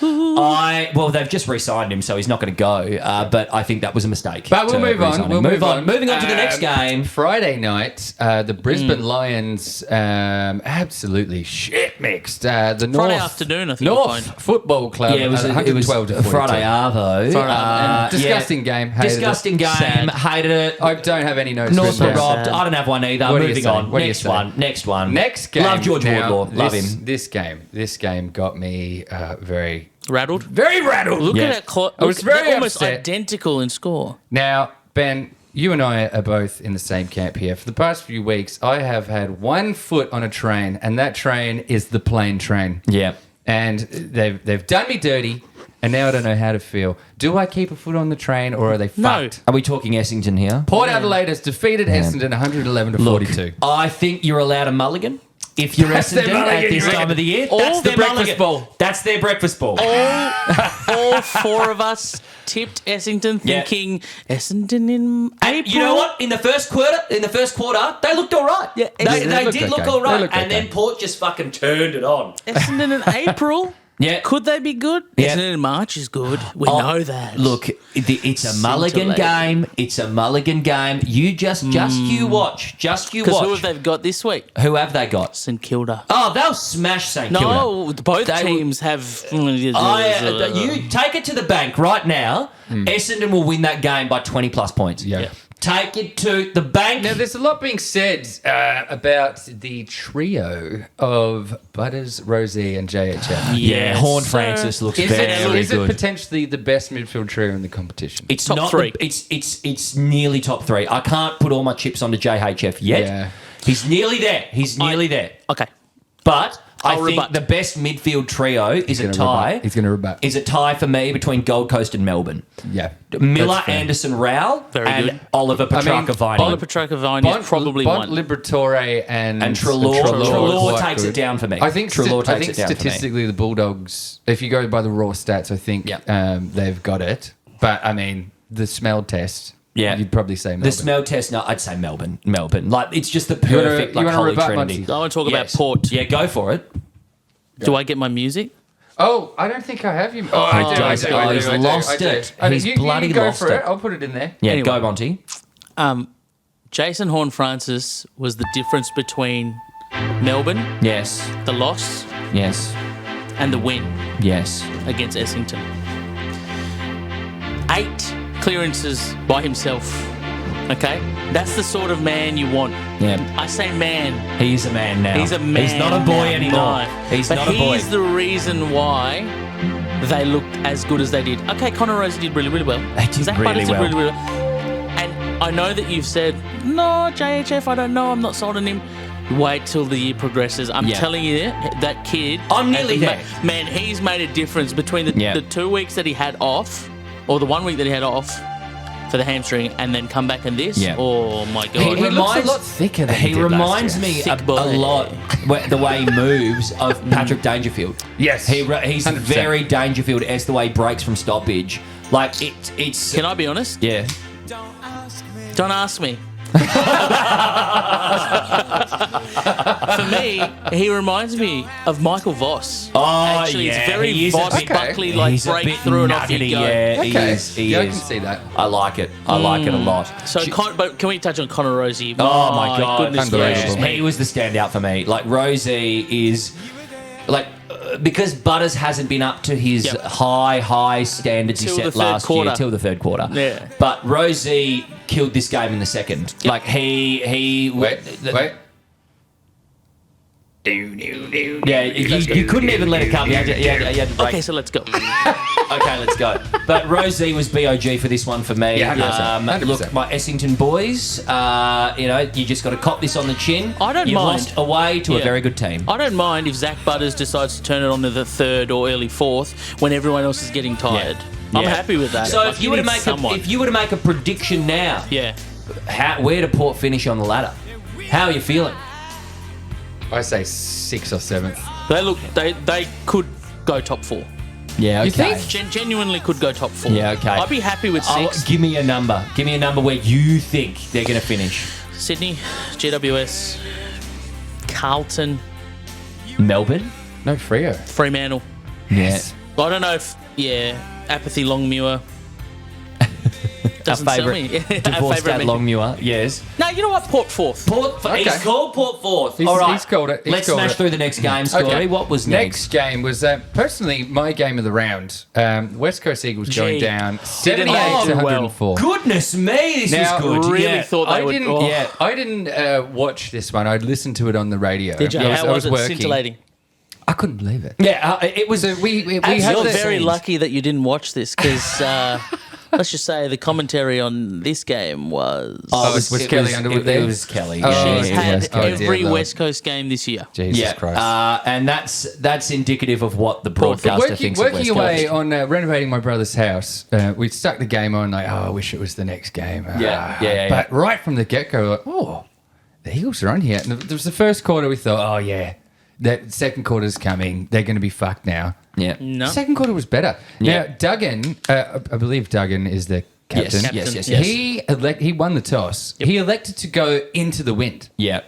They've just re-signed him, so he's not going to go. But I think that was a mistake. But we'll to move re-sign on. him. We'll move on. Moving on to the next game. Friday night, the Brisbane Lions absolutely shit mixed. The North afternoon, I think you'll North find. Football Club. Yeah, it was 112 to a 42. Friday Arvo. Friday Disgusting game. Hated Disgusting it. game. Sad. Hated it. I don't have any notes. North written were down. robbed. I don't have one either. What do you Moving say? on. What do you Next say? one. Next one. Next game. Love George now, Wardlaw. Love this, him. This game got me very, Rattled. very rattled. Look Yeah. at that. I was very they're almost upset. identical in score. Now, Ben, you and I are both in the same camp here. For the past few weeks, I have had one foot on a train, and that train is the plane train. Yeah. And they've done me dirty. and now I don't know how to feel. Do I keep a foot on the train, or are they fucked? Are we talking Essington here? Port Adelaide has defeated Essendon 111 to 42. I think you're allowed a mulligan. If you're That's their Essendon mulligan, at this you time reckon? of the year, All that's the their breakfast mulligan. ball. That's their breakfast ball. All four of us tipped Essendon, Yeah. thinking Essendon in And April. you know what? In the first quarter, they looked all right. Yeah, they they did looked look okay. all They right. looked And okay. then Port just fucking turned it on. Essendon in April. Yeah. Could they be good? Yeah. Essendon in March is good. We Oh, know that. Look, it's a mulligan game. It's a mulligan game. You just you watch. Just you because watch. who have they got this week? Who have they got? St Kilda. Oh, they'll smash St Kilda. No, both They will- teams have. You take it to the bank right now. Essendon will win that game by 20 plus points. Yeah. Take it to the bank. Now, there's a lot being said about the trio of Butters, Rosie, and JHF. yeah, Horn sir. Francis looks Is very it good. potentially the best midfield trio in the competition? It's Top not three. It's nearly top three. I can't put all my chips onto JHF yet. Yeah. He's nearly there. He's nearly there. Okay. But I I'll think rebut. the best midfield trio is a gonna tie. rebut. He's gonna rebut. Is a tie for me between Gold Coast and Melbourne. Yeah. Miller, That's fair. Anderson, Rowell, Very and good. Oliver Petrarca-Viney. Oliver Petrarca-Viney is probably Bont, one. Liberatore and Treloar. Treloar quite takes good. it down for me. I think Treloar I takes think it down for me. statistically the Bulldogs, if you go by the raw stats, I think Yeah. they've got it. But I mean, the smell test, Yeah. you'd probably say Melbourne. The smell test, no, I'd say Melbourne. Melbourne. Like, it's just the wanna- perfect, you wanna holy rebut, trinity. Monty? I want to talk about Yes. Port. Yeah, go for it. Do I get my music? Oh, I don't think I have you. Oh, I do. Joyce, he's lost it. He's bloody you go lost for it. it. I'll put it in there. Yeah, Anyway. go, Monty. Jason Horn-Francis was the difference between Melbourne, Yes. the loss, Yes. and the win Yes. against Essington. 8 clearances by himself. Okay? That's the sort of man you want. Yeah. I say man. He is a man now. He's a man. He's not a boy now. anymore. No. He's but not a boy. he's the reason why they looked as good as they did. Okay, Connor Rosie did really, really well. They did Zach really Butters well. did really, really well. And I know that you've said, no, JHF, I don't know, I'm not sold on him. Wait till the year progresses. I'm Yeah. telling you, that kid... I'm nearly has there. Man, he's made a difference between the 2 weeks that he had off, or the 1 week that he had off for the hamstring, and then come back in this. Yeah. Oh, my God. He looks a lot thicker than he He did reminds last year. me Thick a boy. lot the way he moves of Patrick Dangerfield. Yes. He's 100%. very Dangerfield as the way he breaks from stoppage. Like it's Can I be honest? yeah. Don't ask me. For me, he reminds me of Michael Voss. Oh, Actually, yeah, it's very he is a Voss bit- Buckley, like He's a break bit through and off you nuggety, go. yeah. He Okay. is. He Yeah, I is. can see that. I like it. I like it a lot. So, but can we touch on Connor Rosie? Oh my god! goodness Unbelievable. gracious. He was the standout for me. Like Rosie is, like, because Butters hasn't been up to his Yep. high standards he Till set the third last quarter. year till the third quarter. Yeah. But Rosie killed this game in the second. Yep. Like he Wait. Yeah, you couldn't even let it come. You had to break. Okay, so let's go. Okay, let's go. But Rosie was BOG for this one for me. Yeah, 100%. 100%. Look, my Essington boys, you just got to cop this on the chin. I don't You've mind. lost away to a Yeah. very good team. I don't mind if Zach Butters decides to turn it on to the third or early fourth when everyone else is getting tired. I'm Yeah. happy with that. So Like, if you were to need someone. make a prediction now, Yeah. where do Port finish on the ladder? How are you feeling? I say 6th or 7th. They could go top 4. Yeah, okay. You think? Genuinely could go top 4. Yeah, okay. I'd be happy with 6. Give me a number. Give me a number where you think they're going to finish. Sydney, GWS, Carlton, Melbourne. No Freo. Fremantle. Yes. I don't know if, Apathy, Longmuir. Doesn't Our sell favourite me. Our divorced favourite at man. Longmuir. Yes. No, you know what? Port 4th. Port. Okay. He's called Port Fourth. He's- All right. he's called it. He's Let's called smash it. through the next game, Scotty. What was next? game was personally my game of the round. West Coast Eagles going Gee. down Didn't 78 they to do well? 104. Goodness me, this Now, is good. really Yeah. thought they I would. didn't. Oh. Yeah, I didn't watch this one. I'd listened to it on the radio. Did you? I How was it? working. Scintillating. I couldn't believe it. Yeah, it was. So we As had You're the very scenes. lucky that you didn't watch this because let's just say the commentary on this game was. was Kelly Underwood there? It was Kelly. Oh, yeah, She's it had was Kelly. dear every Lord. West Coast game this year. Jesus Christ. And that's indicative of what the broadcaster Working, thinks of working West away Coast. on renovating my brother's house, we stuck the game on like, I wish it was the next game. Yeah. But right from the get-go, like, the Eagles are on here. And there was the first quarter, we thought, that second quarter's coming. They're going to be fucked now. Yeah. No. Second quarter was better. Yeah. Now, Duggan, I believe Duggan is the captain. Yes. He won the toss. He elected to go into the wind. Yeah.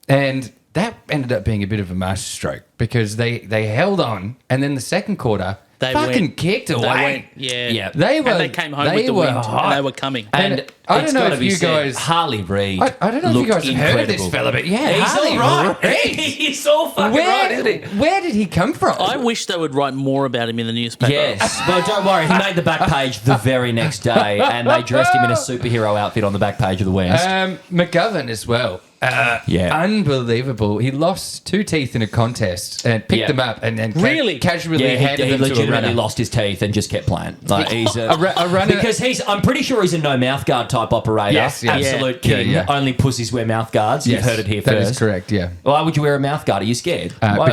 And that ended up being a bit of a masterstroke because they held on, and then the second quarter They fucking went- kicked They away. went, yeah. Yeah. They were. And they came home they with the were wind, hot. and they were coming. And I don't it's know gotta if be you said, guys- Harley Reid. I don't know if you looked guys have heard of this incredible. fella, but yeah, He's Harley all right. Reid. He's all fucking right, isn't he? Where did he come from? I wish they would write more about him in the newspaper. Yes, but don't worry. He made the back page the very next day, and they dressed him in a superhero outfit on the back page of the West. McGovern as well. Yeah. Unbelievable. He lost 2 teeth in a contest and picked Yeah. them up and then Really? casually Yeah, handed he them to a legitimately runner. lost his teeth and just kept playing. Like he's a runner- because I'm pretty sure he's a no mouth guard type operator. Yes, yeah. Absolute Yeah. king. Yeah. Only pussies wear mouth guards. You've heard it here That first. is correct, yeah. Why would you wear a mouth guard? Are you scared? Why-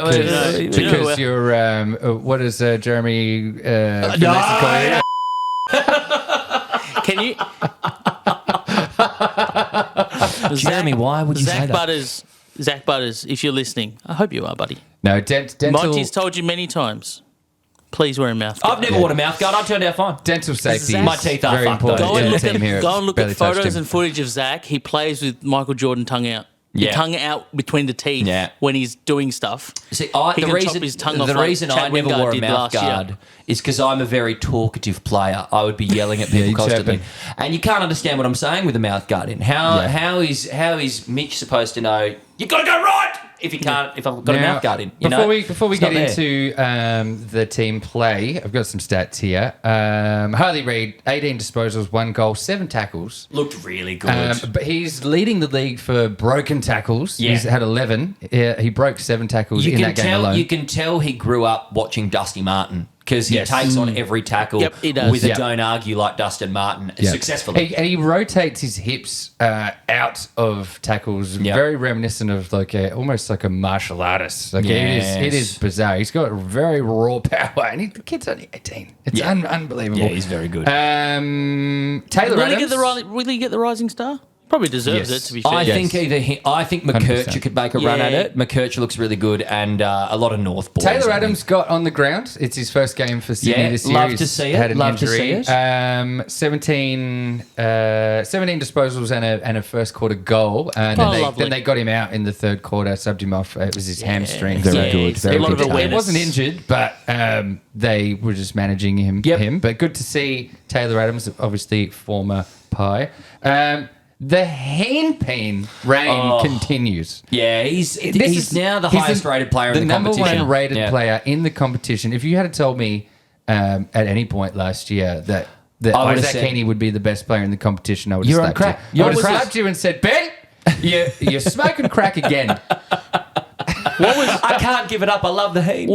Because you're, what is Jeremy from Mexico? Can you? Jeremy, why would you say that? Zach Butters, if you're listening, I hope you are, buddy. No, dental, Monty's told you many times. Please wear a mouth guard. I've never worn a mouth guard. I turned out fine. dental safety My is teeth are very fucked, important though. Go to and the look team here. at, go and look Barely at touched photos him. and footage of Zach. He plays with Michael Jordan tongue out. Yeah. Tongue out between the teeth Yeah. when he's doing stuff. See, He can the chop his tongue off the like reason I Chad never Wingard wore a did mouth last year. guard is because I'm a very talkative player. I would be yelling at people you're constantly, chirping. and you can't understand what I'm saying with a mouth guard in. How is Mitch supposed to know you got to go right if he can't? If I've got a Now, mouth guard in, before we It's get not there. into the team play, I've got some stats here. Harley Reid, 18 disposals, 1 goal, 7 tackles. Looked really good. But he's leading the league for broken tackles. Yeah. He's had 11. He broke 7 tackles in that game alone. You can tell he grew up watching Dusty Martin because he Yes. takes on every tackle Yep, he does. with a Yep. don't argue like Dustin Martin Yeah. successfully. He rotates his hips out of tackles, Yep. very reminiscent of almost like a martial artist. Like it is bizarre. He's got very raw power, and the kid's only 18. It's Yeah. unbelievable. Yeah, he's very good. Taylor Will Adams. he get the rising star? Probably deserves Yes. it, to be fair. I Yes. think I think McKercher 100%. could make a run at Yeah. it. McKercher looks really good, and a lot of North boys. Taylor I think. Adams got on the ground. It's his first game for Sydney Yeah, this year. love He's to see it. Had an Love to injury. see it. 17 disposals and a first quarter goal. And lovely. then they got him out in the third quarter, subbed him off. It was his hamstring. Very good, it's very a lot good. of He awareness. wasn't injured, but they were just managing him. Yep. But good to see Taylor Adams, obviously former Pie. The Handpain reign continues. Yeah, he's He's now the highest rated player in the number competition. one rated Yeah. player in the competition. If you had told me at any point last year that I would've Isaac said- Heaney would be the best player in the competition, I would have You're on slapped crack. you. You're I would have on crack. slapped you and said, Ben, you're smoking crack again. I can't give it up. I love the heat.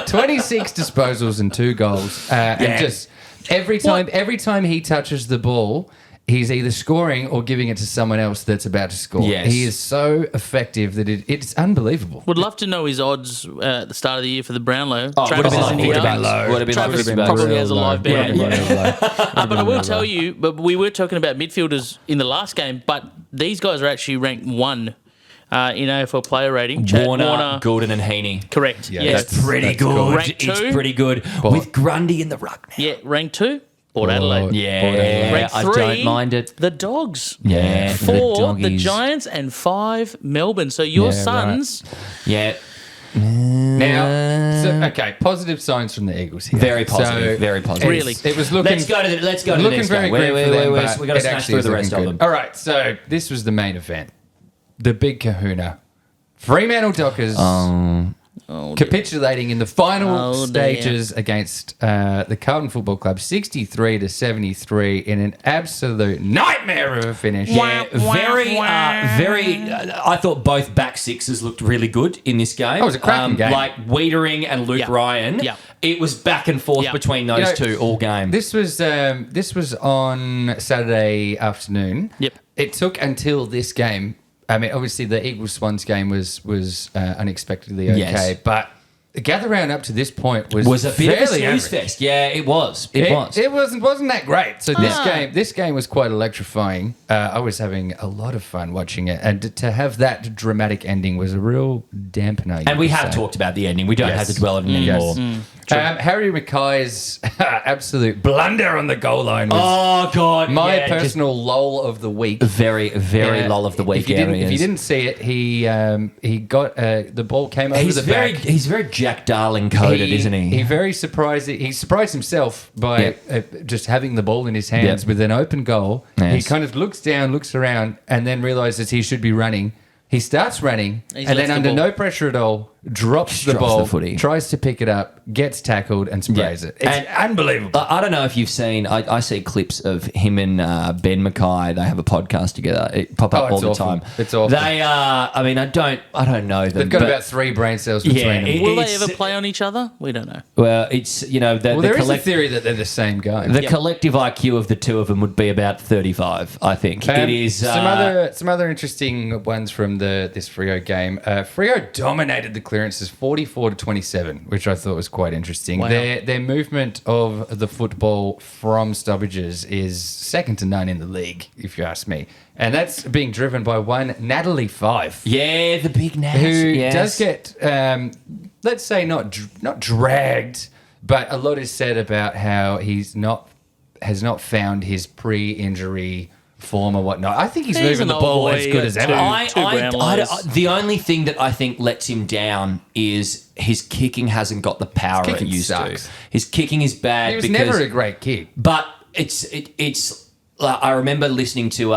26 disposals and 2 goals. And just every time he touches the ball, he's either scoring or giving it to someone else that's about to score. Yes. He is so effective that it's unbelievable. Would love to know his odds at the start of the year for the Brownlow. Oh, Travis is in the would have been yards. low. Would have been Travis low. probably has a live bet on it. Yeah. But I will tell you, but we were talking about midfielders in the last game, but these guys are actually ranked 1 in AFL player rating. Chad Warner, Gordon, and Heaney. correct. Yeah, yes. that's Pretty cool. good. Rank It's 2. pretty good. With Grundy in the ruck now. Yeah, rank 2, Port Adelaide. Yeah, Rank I 3, don't mind it. The Dogs. Yeah, 4, the doggies. Giants, and 5, Melbourne. So your Yeah, right. Suns, Yeah, Now, okay, positive signs from the Eagles here. very positive. So, very positive. Really? It was looking. Let's go to the looking next very game. great for them, We but got to it smash actually through is the rest looking of them. good. All right, so this was the main event, the big Kahuna, Fremantle Dockers capitulating in the final Oh, stages against the Carlton Football Club, 63-73, in an absolute nightmare of a finish. Yeah, very. I thought both back sixes looked really good in this game. Oh, it was a cracking game. Like Wiedering and Luke Yeah. Ryan. Yeah. it was back and forth Yeah. between those two all game. This was on Saturday afternoon. Yep. It took until this game. I mean, obviously the Eagles Swans game was unexpectedly okay, Yes. but the gather round up to this point was was a bit of a fairly snooze average. fest. Yeah, it was. It was. It wasn't that great. So this game was quite electrifying. I was having a lot of fun watching it, and to have that dramatic ending was a real dampener. And we have talked about the ending. We don't have to dwell on it anymore. Harry Mackay's absolute blunder on the goal line was Oh, God. my yeah, just personal lull of the week. very, very Yeah. lull of the week If you didn't see it, he got the ball came over He's the very, back. he's very Jack Darling coded, isn't he? He surprised himself by just having the ball in his hands Yep. with an open goal. Yes. He kind of looks down, looks around, and then realizes he should be running. He starts running, He's and left then the under ball. no pressure at all, drops the Drops ball, the footy. tries to pick it up, gets tackled, and sprays it. It's And- unbelievable. I don't know if you've seen. I see clips of him and Ben Mackay. They have a podcast together. It pop up Oh, all it's the awful. time. It's awful. They are. I mean, I don't know them. They've got but- about 3 brain cells between Yeah, them. Will they It's- ever play on each other? We don't know. Well, it's Well, the there is a theory that they're the same guy. the collective IQ of the two of them would be about 35. I think it is. Some other interesting ones from this Freo game. Freo dominated the clearances 44-27, which I thought was quite interesting. Wow. Their movement of the football from stoppages is second to none in the league, if you ask me. And that's being driven by one Natalie Fife, Yeah, the big Nash. who yes. does get, let's say, not dragged, but a lot is said about how has not found his pre-injury form or whatnot. I think he's He's moving an the old ball boy, as good as ever. two ground layers. The only thing that I think lets him down is his kicking hasn't got the power His kicking it used sucks. to. His kicking is bad. He was because, never a great kick. But it's. I remember listening to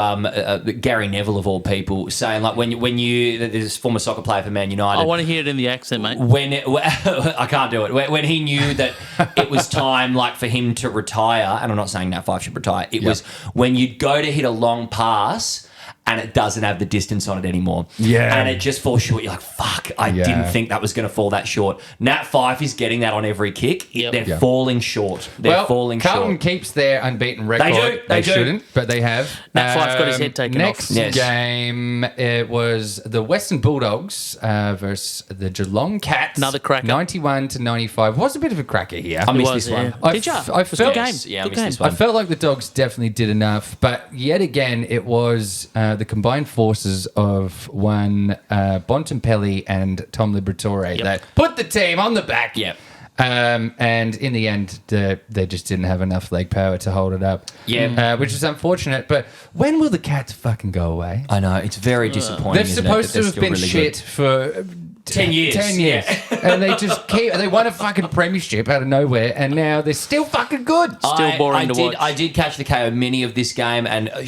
Gary Neville of all people saying like when you this former soccer player for Man United. I want to hear it in the accent, mate. I can't do it. When he knew that it was time, like for him to retire, and I'm not saying Nat Fife should retire. It was when you'd go to hit a long pass and it doesn't have the distance on it anymore. Yeah. And it just falls short. You're like, fuck, I didn't think that was going to fall that short. Nat Fife is getting that on every kick. Yep. They're Yeah. falling short. They're falling Carlton short. keeps their unbeaten record. They do. Shouldn't, but they have. Nat Fife got his head taken next off. Yes. game, it was the Western Bulldogs versus the Geelong Cats. Another cracker. 91-95. Was a bit of a cracker here. I missed was, this one. yeah. Did ya? I It was a felt good game. Yeah, I Good missed this game. one. I felt like the Dogs definitely did enough, but yet again, it was the combined forces of one Bontempelli and Tom Liberatore that put the team on the back. Yep. And in the end, they just didn't have enough leg power to hold it up. Yeah. Which is unfortunate. But when will the Cats fucking go away? I know, it's very disappointing. They're isn't it, supposed that to they're have still been really shit good? for 10 years. 10 years. And they just they won a fucking premiership out of nowhere, and now they're still fucking good. Still boring to did, watch. I did catch the KO mini of this game, and I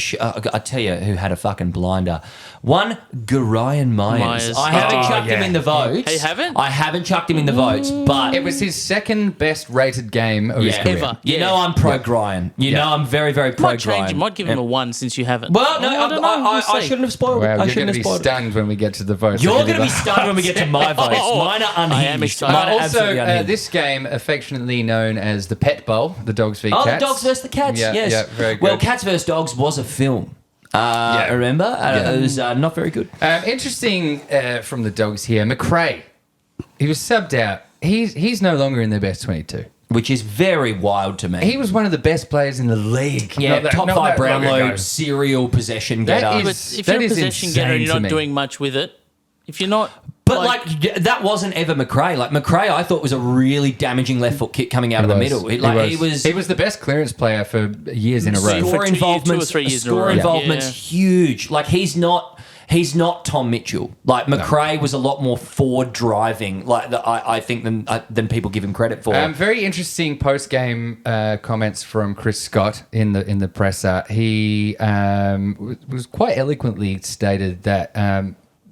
tell you who had a fucking blinder. One, Garion Myers. Myers. I haven't Oh, chucked him in the votes. You haven't? I haven't chucked him in the votes, but It was his second best rated game of his yeah. career. Ever. You Yeah. know I'm pro Gryan. You know I'm very, very pro Might change. Gryan. You might give him a 1 since you haven't. Well, no, I don't know. We'll I see. shouldn't have spoiled it. Wow, I you're going shouldn't to have be spoiled it. stunned when we get to the votes. You're I'll give going to be you that. stunned when we get to my votes. Oh, Mine are unhinged. I am excited. Mine are Also, absolutely unhinged. this game, affectionately known as the Pet Bowl, the Dogs v Oh, Cats. the Dogs versus the Cats. Yeah, yes. yeah, very good. Well, Cats versus Dogs was a film. Remember? It was not very good. Interesting from the Dogs here, McRae. He was subbed out. He's no longer in their best 22. Which is very wild to me. He was one of the best players in the league. Yeah, top not five that long ago. Brownlow, serial possession That getter. is- But if you're a is possession getter and insane you're to not me. doing much with it, if you're not. But like that wasn't ever McRae. Like McRae, I thought was a really damaging left foot kick coming out of the middle. He was the best clearance player for years in a row. For score 2 involvement. or 3 years in a Score row. involvement's Yeah. huge. Like he's not Tom Mitchell. Like McRae was a lot more forward driving. Like I think than people give him credit for. Very interesting post game comments from Chris Scott in the presser. He was quite eloquently stated that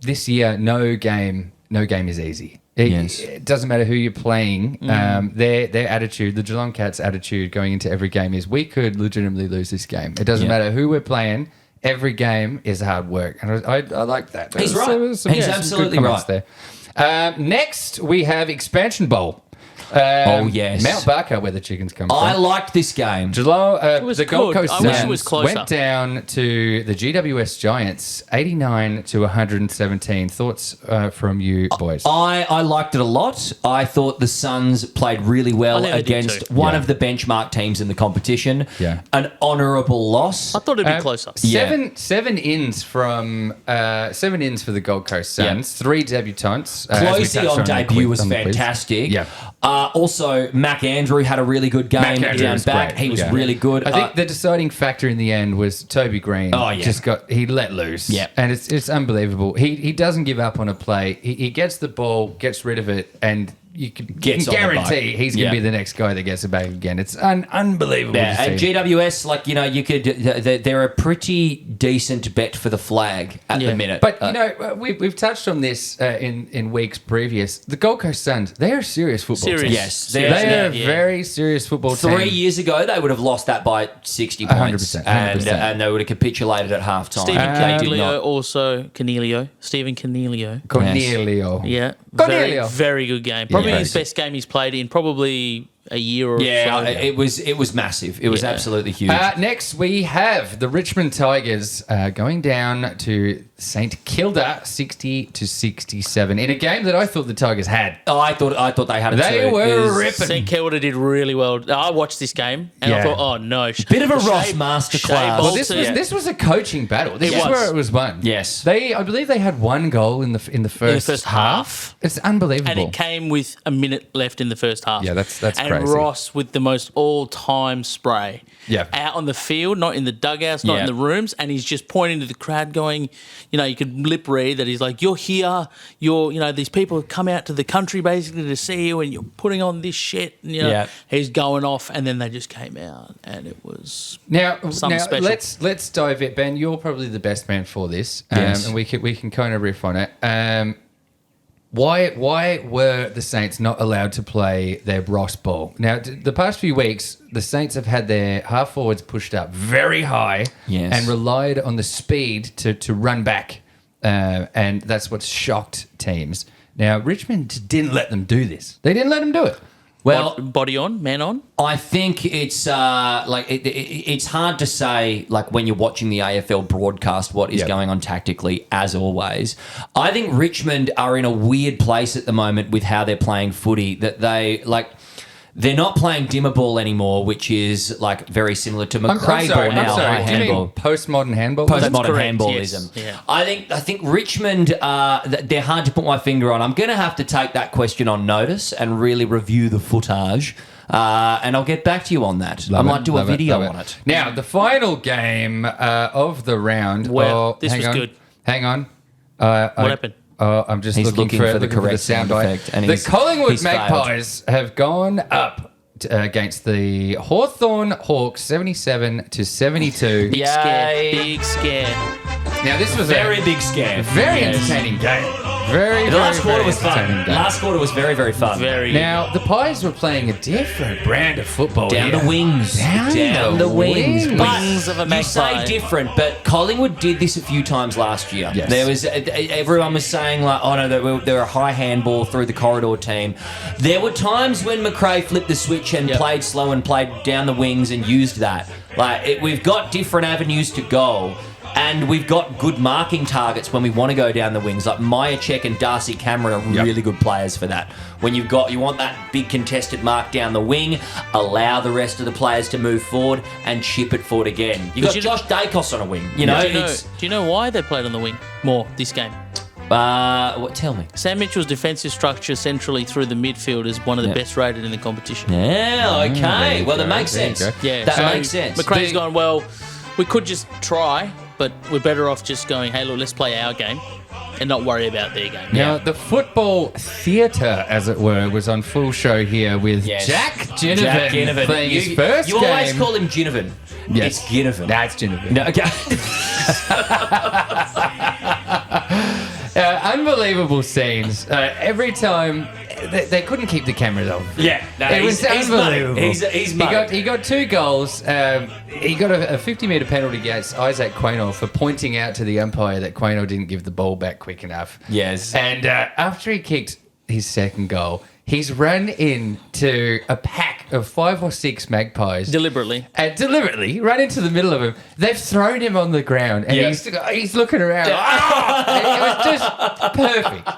this year no game is easy. It doesn't matter who you're playing. Their attitude, the Geelong Cats' attitude going into every game is we could legitimately lose this game. It doesn't matter who we're playing. Every game is hard work. And I like that. He's There right. was He's some absolutely good comments right. there. Next, we have Expansion Bowl. Oh, yes. Mount Barker, where the chickens come from. I liked this game. Geelong, was the Gold good. Coast I wish it Suns was closer. went down to the GWS Giants, 89 to 117. Thoughts from you boys? I liked it a lot. I thought the Suns played really well I think they did against too. one Yeah. of the benchmark teams in the competition. Yeah. An honourable loss. I thought it'd be closer. Seven ins for the Gold Coast Suns. 3 debutants. as we Closey touched on the debut quiz- was on the quiz. fantastic. Yeah. Also, Mac Andrew had a really good game Andrew down was back. great. He was Yeah. really good. I think the deciding factor in the end was Toby Green. Oh, yeah. He let loose. Yeah. And it's unbelievable. He doesn't give up on a play. He gets the ball, gets rid of it, and you can Gets on the guarantee bike. he's going Yeah. to be the next guy that gets it back again. It's unbelievable Yeah, to and see. GWS, you could. They're a pretty decent bet for the flag at Yeah. the minute. But, we've touched on this in weeks previous. The Gold Coast Suns, they're a serious football Serious. team. Yes, They they're- are a very serious football team. 3 years ago, they would have lost that by 60 points, 100%. and they would have capitulated at halftime. Stephen They did Cornelio not. also Stephen Cornelio. Cornelio. Yeah, Cornelio. very good game. Probably Yeah. his best game he's played in probably a year or Yeah, so. it was massive. It was Yeah. absolutely huge. Next, we have the Richmond Tigers going down to St Kilda, 60 to 67, in a game that I thought the Tigers had. I thought they had it They too. were It was- ripping. St Kilda did really well. I watched this game and Yeah. I thought, oh no, Bit of a Ross masterclass. Well, this was a coaching battle. This It is was. where it was won. Yes. I believe they had one goal in the first first half. It's unbelievable. and it came with a minute left in the first half. Yeah, that's and crazy. Ross with the most all-time spray. Yeah. Out on the field, not in the dugouts, not Yeah. in the rooms, and he's just pointing to the crowd, going, you could lip read that he's like, "You're here. These people have come out to the country basically to see you, and you're putting on this shit." And, Yeah. he's going off, and then they just came out, and it was Now, Something special. let's dive in. Ben, you're probably the best man for this, Yes. and we can kind of riff on it. Why were the Saints not allowed to play their Ross ball? Now, the past few weeks, the Saints have had their half forwards pushed up very high Yes. and relied on the speed to run back, and that's what's shocked teams. Now, Richmond didn't let them do this. They didn't let them do it. Well, body on, man on. I think it's it's hard to say when you're watching the AFL broadcast what is Yep. going on tactically, as always. I think Richmond are in a weird place at the moment with how they're playing footy, that they're not playing dimmer ball anymore, which is very similar to McRae ball now, high Do you mean handball. postmodern handball? Postmodern correct, handballism. yes. Yeah. I think Richmond, they're hard to put my finger on. I'm going to have to take that question on notice and really review the footage, and I'll get back to you on that. I might do a video on it. Now, the final game of the round. Well, this hang was on. good. Hang on. What happened? I'm just He's looking looking for for the correct sound sound bite. effect, and the he's- Collingwood he's failed. Magpies have gone up against the Hawthorn Hawks, 77 to 72. Big Yay. scare. Big scare. Now, this was Very a big scare. very Yes. entertaining game. Very, The last very, quarter very was fun. entertaining game. Last quarter was very, very fun. Very. Now, the Pies were playing a different brand of football Down here. the wings. Down the wings. But Wings of a you say magpie. different, but Collingwood did this a few times last year. Yes. There was everyone was saying oh no, they're a high handball through the corridor team. There were times when McRae flipped the switch and Yep. played slow and played down the wings and used that. We've got different avenues to go. And we've got good marking targets when we want to go down the wings. Like Myercheck and Darcy Cameron are really good players for that. When you want that big contested mark down the wing, allow the rest of the players to move forward and chip it forward again. You've got you Josh Dacos on a wing. Do you know why they played on the wing more this game? Tell me. Sam Mitchell's defensive structure centrally through the midfield is one of the best rated in the competition. Yeah, okay. there you Well, that go, makes there you sense. go. Yeah, that so makes sense. McRae's gone, well, we could just try, but we're better off just going, hey, look, let's play our game and not worry about their game. Now, the football theatre, as it were, was on full show here with Yes. Jack Ginnivan playing his first You game. always call him Ginnivan. Yes. It's Ginnivan. That's Ginnivan. No, okay. Unbelievable scenes. Every time, they couldn't keep the cameras off. Yeah, no, It was he's unbelievable. mate. He's mate. He got 2 goals. He got a 50-metre penalty against Isaac Quaynor for pointing out to the umpire that Quaynor didn't give the ball back quick enough. Yes. And after he kicked his second goal, He's run into a pack of 5 or 6 magpies. Deliberately. And deliberately run into the middle of him. They've thrown him on the ground and he's looking around. And it was just perfect.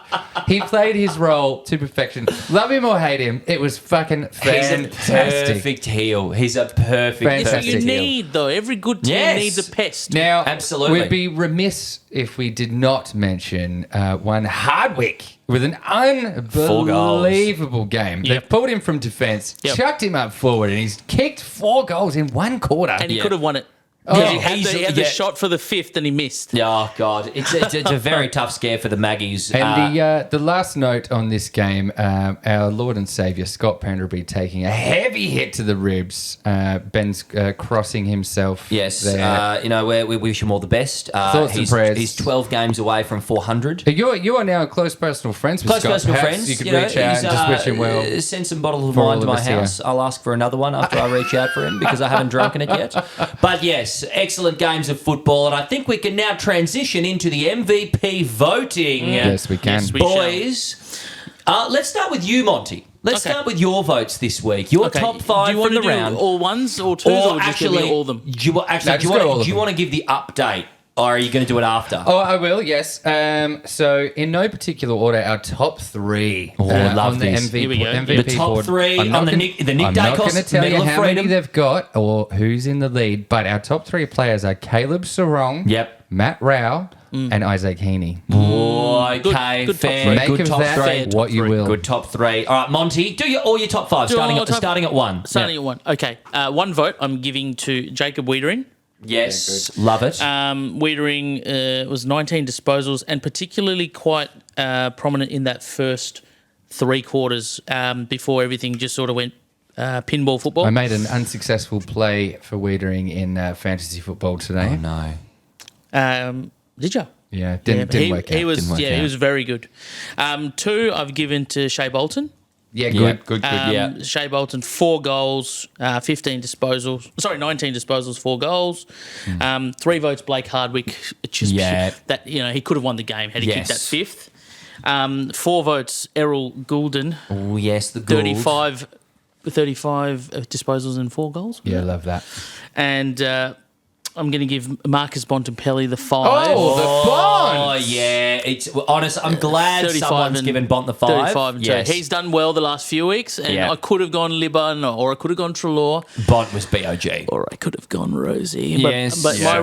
He played his role to perfection. Love him or hate him, it was fucking fantastic. He's a perfect heel. He's a perfect Fantastic You heel. need, though. Every good team Yes. needs a pest. Now, Absolutely. we'd be remiss if we did not mention one Hardwick with an unbelievable game. They've pulled him from defence, chucked him up forward, and he's kicked 4 goals in 1 quarter. And he could have won it. Oh, He had the shot for the 5th and he missed. Oh, God. It's a very tough scare for the Maggies. And the last note on this game, our Lord and Saviour Scott Penderby taking a heavy hit to the ribs. Ben's crossing himself. Yes. there. We wish him all the best. Thoughts and prayers. He's 12 games away from 400. You are now close personal friends with Close Scott. personal Perhaps friends. You could reach out and just wish him well. Send some bottles of For all wine to of my us here. house. I'll ask for another one after I reach out for him because I haven't drunken it yet. But yes, excellent games of football. And I think we can now transition into the MVP voting. Yes, we can. Yes, we Boys, let's start with you, Monty. Let's Okay. start with your votes this week. Your Okay. top 5 do you want from to the do round. all ones or twos, or just give me all of them? Do you, No, just go all of them. want to give the update, or are you going to do it after? Oh, I will, yes. So, in no particular order, our top 3 I love on the this. MVP, Here we go. MVP The top board. 3 I'm not on the gonna- Nick I'm not Dacos going to tell you Medal of how many Freedom. they've got or who's in the lead, but our top 3 players are Caleb Sarong, Yep. Matt Rao, and Isaac Heaney. Okay, good top fair. three. Make Good of top that 3. what you will. Good top 3. All right, Monty, do all your top 5, Do all top- starting at 1. Starting at 1. Okay. 1 vote I'm giving to Jacob Wiedering. Yes, love it. Wiedering was 19 disposals and particularly quite prominent in that first 3 quarters before everything just sort of went pinball football. I made an unsuccessful play for Wiedering in fantasy football today. No. Did you? Yeah, didn't work out. He was Didn't work he out. was very good. 2 I've given to Shea Bolton. Yeah, Yeah. good. Yeah. Shea Bolton, 4 goals, 15 disposals. Sorry, 19 disposals, 4 goals. 3 votes, Blake Hardwick. It's just Yeah. that he could have won the game had he kicked that Yes. 5th. 4 votes, Errol Goulden, Oh, yes, the Gould. 35 disposals and 4 goals. Yeah, love that. And I'm going to give Marcus Bontempelli the 5. Oh, the Oh, Bond! yeah. It's honest. I'm glad 35 someone's and- given Bont the 5. 35 and 2. Yes. He's done well the last few weeks, and Yeah. I could have gone Libban or I could have gone Trelaw. Bont was BOG. Or I could have gone Rosie. Yes, But yeah,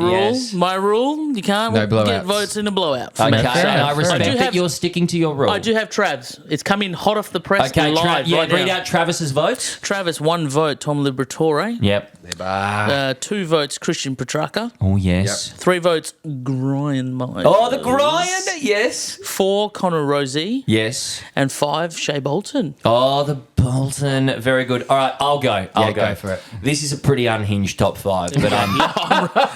my rule, you can't No get blowouts. votes in a blowout. for Okay, me. and I respect I do that have- you're sticking to your rule. I do have Travs. It's coming hot off the press Okay, live right read now. out Travis's votes. Travis, 1 vote, Tom Liberatore. Yep. 2 votes, Christian Petrarca. Oh, yes. 3 votes, Brian Myers. Oh, the Grind, yes. 4, Connor Rosie. Yes. And 5, Shea Bolton. Oh, the Bolton. Very good. All right, I'll go. I'll go for it. This is a pretty unhinged top 5, but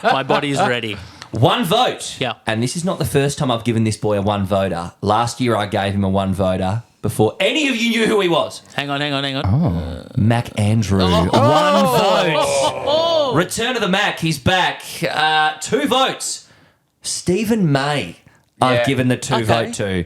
My body is ready. 1 vote. Yeah. And this is not the first time I've given this boy a 1 voter. Last year I gave him a 1 voter before any of you knew who he was. Hang on. Mac Andrew. Oh. 1 vote. Return of the Mac. He's back. 2 votes. Stephen May. I've given the 2 vote to.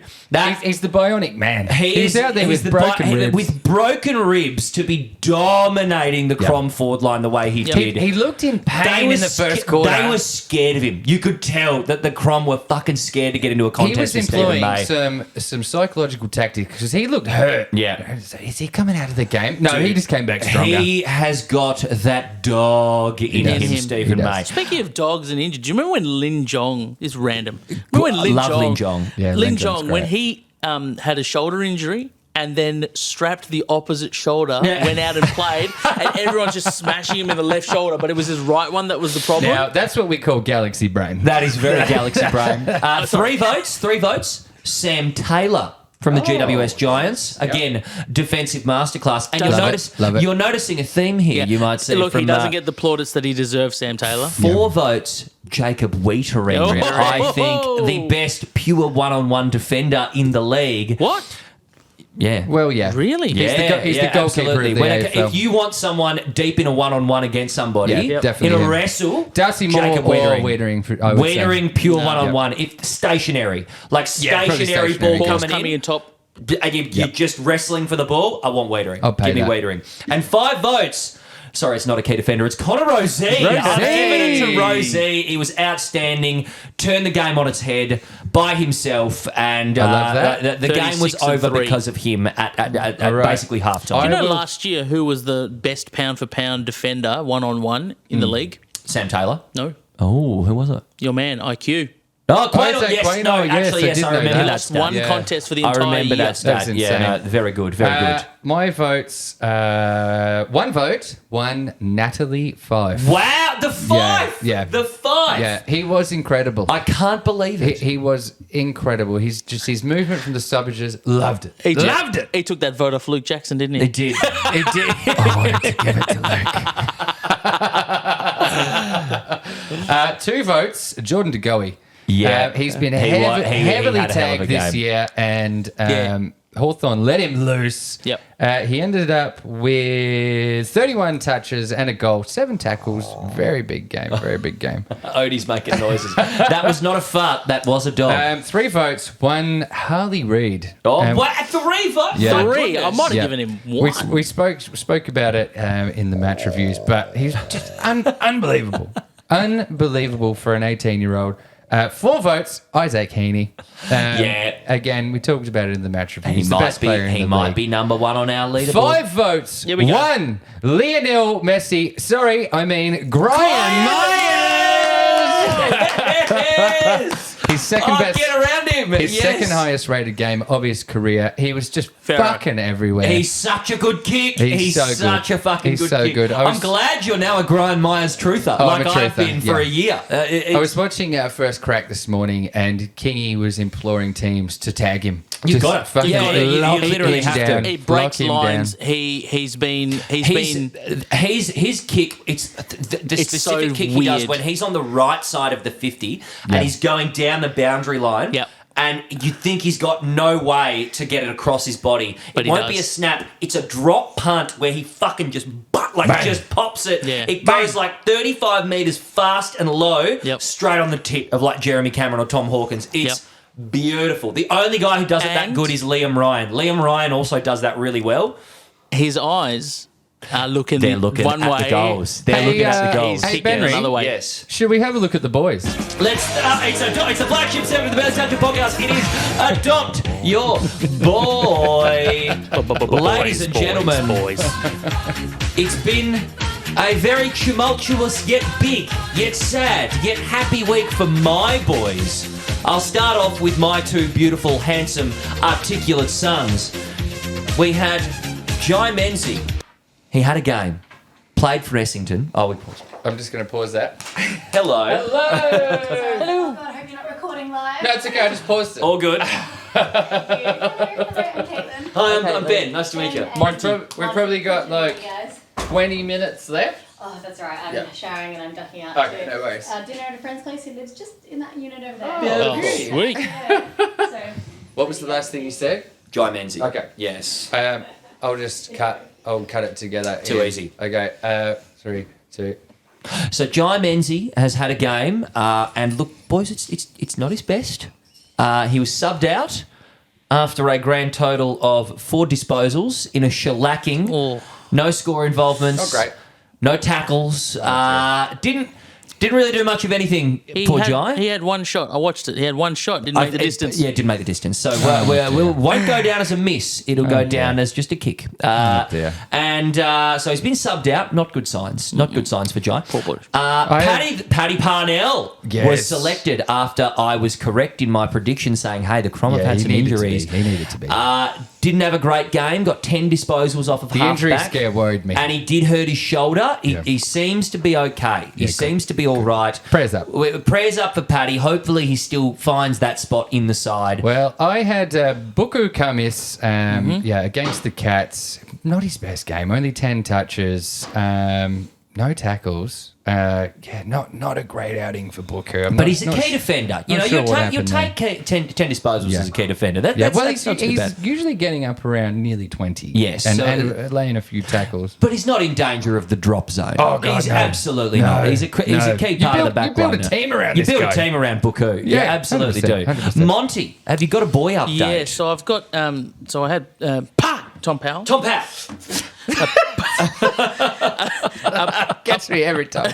He's the bionic man. He's out there he's with broken ribs. With broken ribs to be dominating the Crom forward line the way he did. He looked in pain in the first quarter. They were scared of him. You could tell that the Crom were fucking scared to get into a He contest was with Stephen May. employing some psychological tactics because he looked hurt. Yeah. Is he coming out of the game? No, he just came back stronger. He has got that dog in does. him, Stephen He May. does. Speaking of dogs and injured, do you remember when Lin Jong is random? Remember when Lin Love Jong, Lin Jong. Yeah, Lin Lin Jong's Jong, when great. he had a shoulder injury and then strapped the opposite shoulder, Yeah. went out and played, and everyone's just smashing him in the left shoulder, but it was his right one that was the problem. Now, that's what we call galaxy brain. That is very Galaxy brain. 3 votes. 3 votes. Sam Taylor from the GWS Giants. Again, defensive masterclass. And Love it. you're noticing a theme here, you might see. Look, from, he doesn't get the plaudits that he deserves, Sam Taylor. 4 votes, Jacob Wiedering. Oh. I think the best pure one-on-one defender in the league. What? Yeah. Oh, Well, yeah. Really? He's the goalkeeper absolutely. of the When AFL. if you want someone deep in a one-on-one against somebody, Yeah, definitely in a him. wrestle, Darcy Moore Jacob or Wiedering. Wiedering. I would say. Wiedering, pure one-on-one. If stationary, like Yeah, probably stationary ball stationary. Ball's coming coming in. in top. You're just wrestling for the ball. I want Wiedering. I'll pay Give me that. Wiedering. And 5 votes. Sorry, it's not a key defender. It's Connor Rosé. I've given it to Rosé. He was outstanding. Turned the game on its head by himself, and I love that. the game was 36 and over 3. because of him at right. basically half Do you time. know last year who was the best pound for pound defender one-on-one in the league? Sam Taylor. No, Oh, who was it? your man IQ. Oh, Quaynor. Isaac Yes, Quaynor, no, yes, actually, I yes, did I know remember that. He that lost stat. one Yeah. contest for the I entire remember year. that stat. That's Yeah, no, insane. very good, very good. My votes, 1 vote, 1 Natalie Fife. Wow, the 5. yeah. The 5. Yeah, he was incredible. I can't believe it. He was incredible. His movement from the stoppages, loved it. He Loved it. He took that vote off Luke Jackson, didn't he? It did. It did. I wanted to give it to Luke. 2 votes, Jordan De Goey. Yeah. He's been He heavily had a hell of a tagged this game. year, and Yeah. Hawthorn let him loose. Yep. He ended up with 31 touches and a goal, 7 tackles. Very big game. Very big game. Odie's making noises. That was not a fart. That was a dog. 3 votes, 1 Harley Reid. What? 3 votes? Yeah. My 3. I goodness. might have Yeah. given him We, 1. we spoke about it in the match reviews, but he's just unbelievable. Unbelievable for an 18-year-old. 4 votes, Isaac Heaney. Yeah. Again, we talked about it in the match review. He He's the best player in the might league. be number 1 on our leaderboard. 5 votes, Here we go. 1 Lionel Messi. Sorry, I mean Brian Yes! His second best. Get around him. His Yes. second highest rated game of his career. He was just Fair fucking everywhere. He's such a good kick. He's so good. such a fucking He's good so kick. good. I'm glad you're now a Brian Myers truther, Oh, like I'm a I've truther, been for a yeah. year. I was watching our first crack this morning, and Kingy was imploring teams to tag him. You Just got it. fucking You got it. You lock literally him have to. down, He breaks lock him lines. down. He's been his kick. It's the It's specific so kick he does weird. when he's on the right side of the 50 Yeah. and he's going down the boundary line. Yep. And you think he's got no way to get it across his body. But It he won't does. be a snap. It's a drop punt where he fucking just Bang. just pops it. Yeah. It goes Bang. like 35 metres fast and low, Yep. straight on the tip of like Jeremy Cameron or Tom Hawkins. It's beautiful. The only guy who does it that And- good is Liam Ryan. Liam Ryan also does that really well. his eyes are looking, They're looking one at way. the goals. They're Hey, looking at the goals. He's Hey, kicking Benry. another way. Yes. Should we have a look at the boys? Let's. It's the flagship segment of the Best Country Podcast. It is Adopt Your Boy. Ladies and gentlemen, it's been a very tumultuous, yet big, yet sad, yet happy week for my boys. I'll start off with my 2 beautiful, handsome, articulate sons. We had Jai Menzies. He had a game. Played for Essington. Oh, we paused. I'm just going to pause that. Hello. Oh God, I hope you're not recording live. No, it's okay. I just paused it. All good. Hello, I'm Caitlin. Hi, I'm Ben. Nice to meet you. We've probably got like Guys. 20 minutes left. Oh, that's all right. I'm Yeah. showering and I'm ducking out Okay, to no worries. dinner at a friend's place who lives just in that unit over there. Oh, Okay. sweet. Yeah. So, What was the last thing you said? Jai Menzies. Okay. Yes. I'll cut it together. Too easy. Okay. 3, 2. So Jai Menzies has had a game, and look, boys, it's not his best. He was subbed out after a grand total of 4 disposals in a shellacking. Oh. No score involvements. Not great. No tackles. Didn't really do much of anything. Poor Jai. He had one shot. I watched it. He had one shot. Didn't make the distance. Yeah, it didn't make the distance. So we won't go down as a miss. It'll go down as just a kick. dear. And so he's been subbed out. Not good signs. Not good signs for Jai. Poor boy. Paddy Parnell was Yes. selected after I was correct in my prediction saying, hey, the Crom have had some injuries. He needed to be. Didn't have a great game. Got 10 disposals off of The injury half-back. scare worried me. And he did hurt his shoulder. He seems to be okay. He Yeah, seems to be all right. Prayers up. Prayers up for Paddy. Hopefully he still finds that spot in the side. Well, I had Buku Kamis against the Cats. Not his best game, only 10 touches. no tackles. Not a great outing for Booker. But he's a key defender. You know, sure you'll take 10 disposals Yeah. as a key defender. That's he's not too bad. usually getting up around nearly 20. Yes. And laying a few tackles. But he's not in danger of the drop zone. Oh, God, he's no. absolutely No. not. He's a No. key You part of the build- back you build a line. team around You this build guy. a team around Buku. You Yeah, absolutely 100%, do. 100%. Monty, have you got a boy update? Yeah, so I've got so I had Tom Powell. Tom Pat. Gets me every time.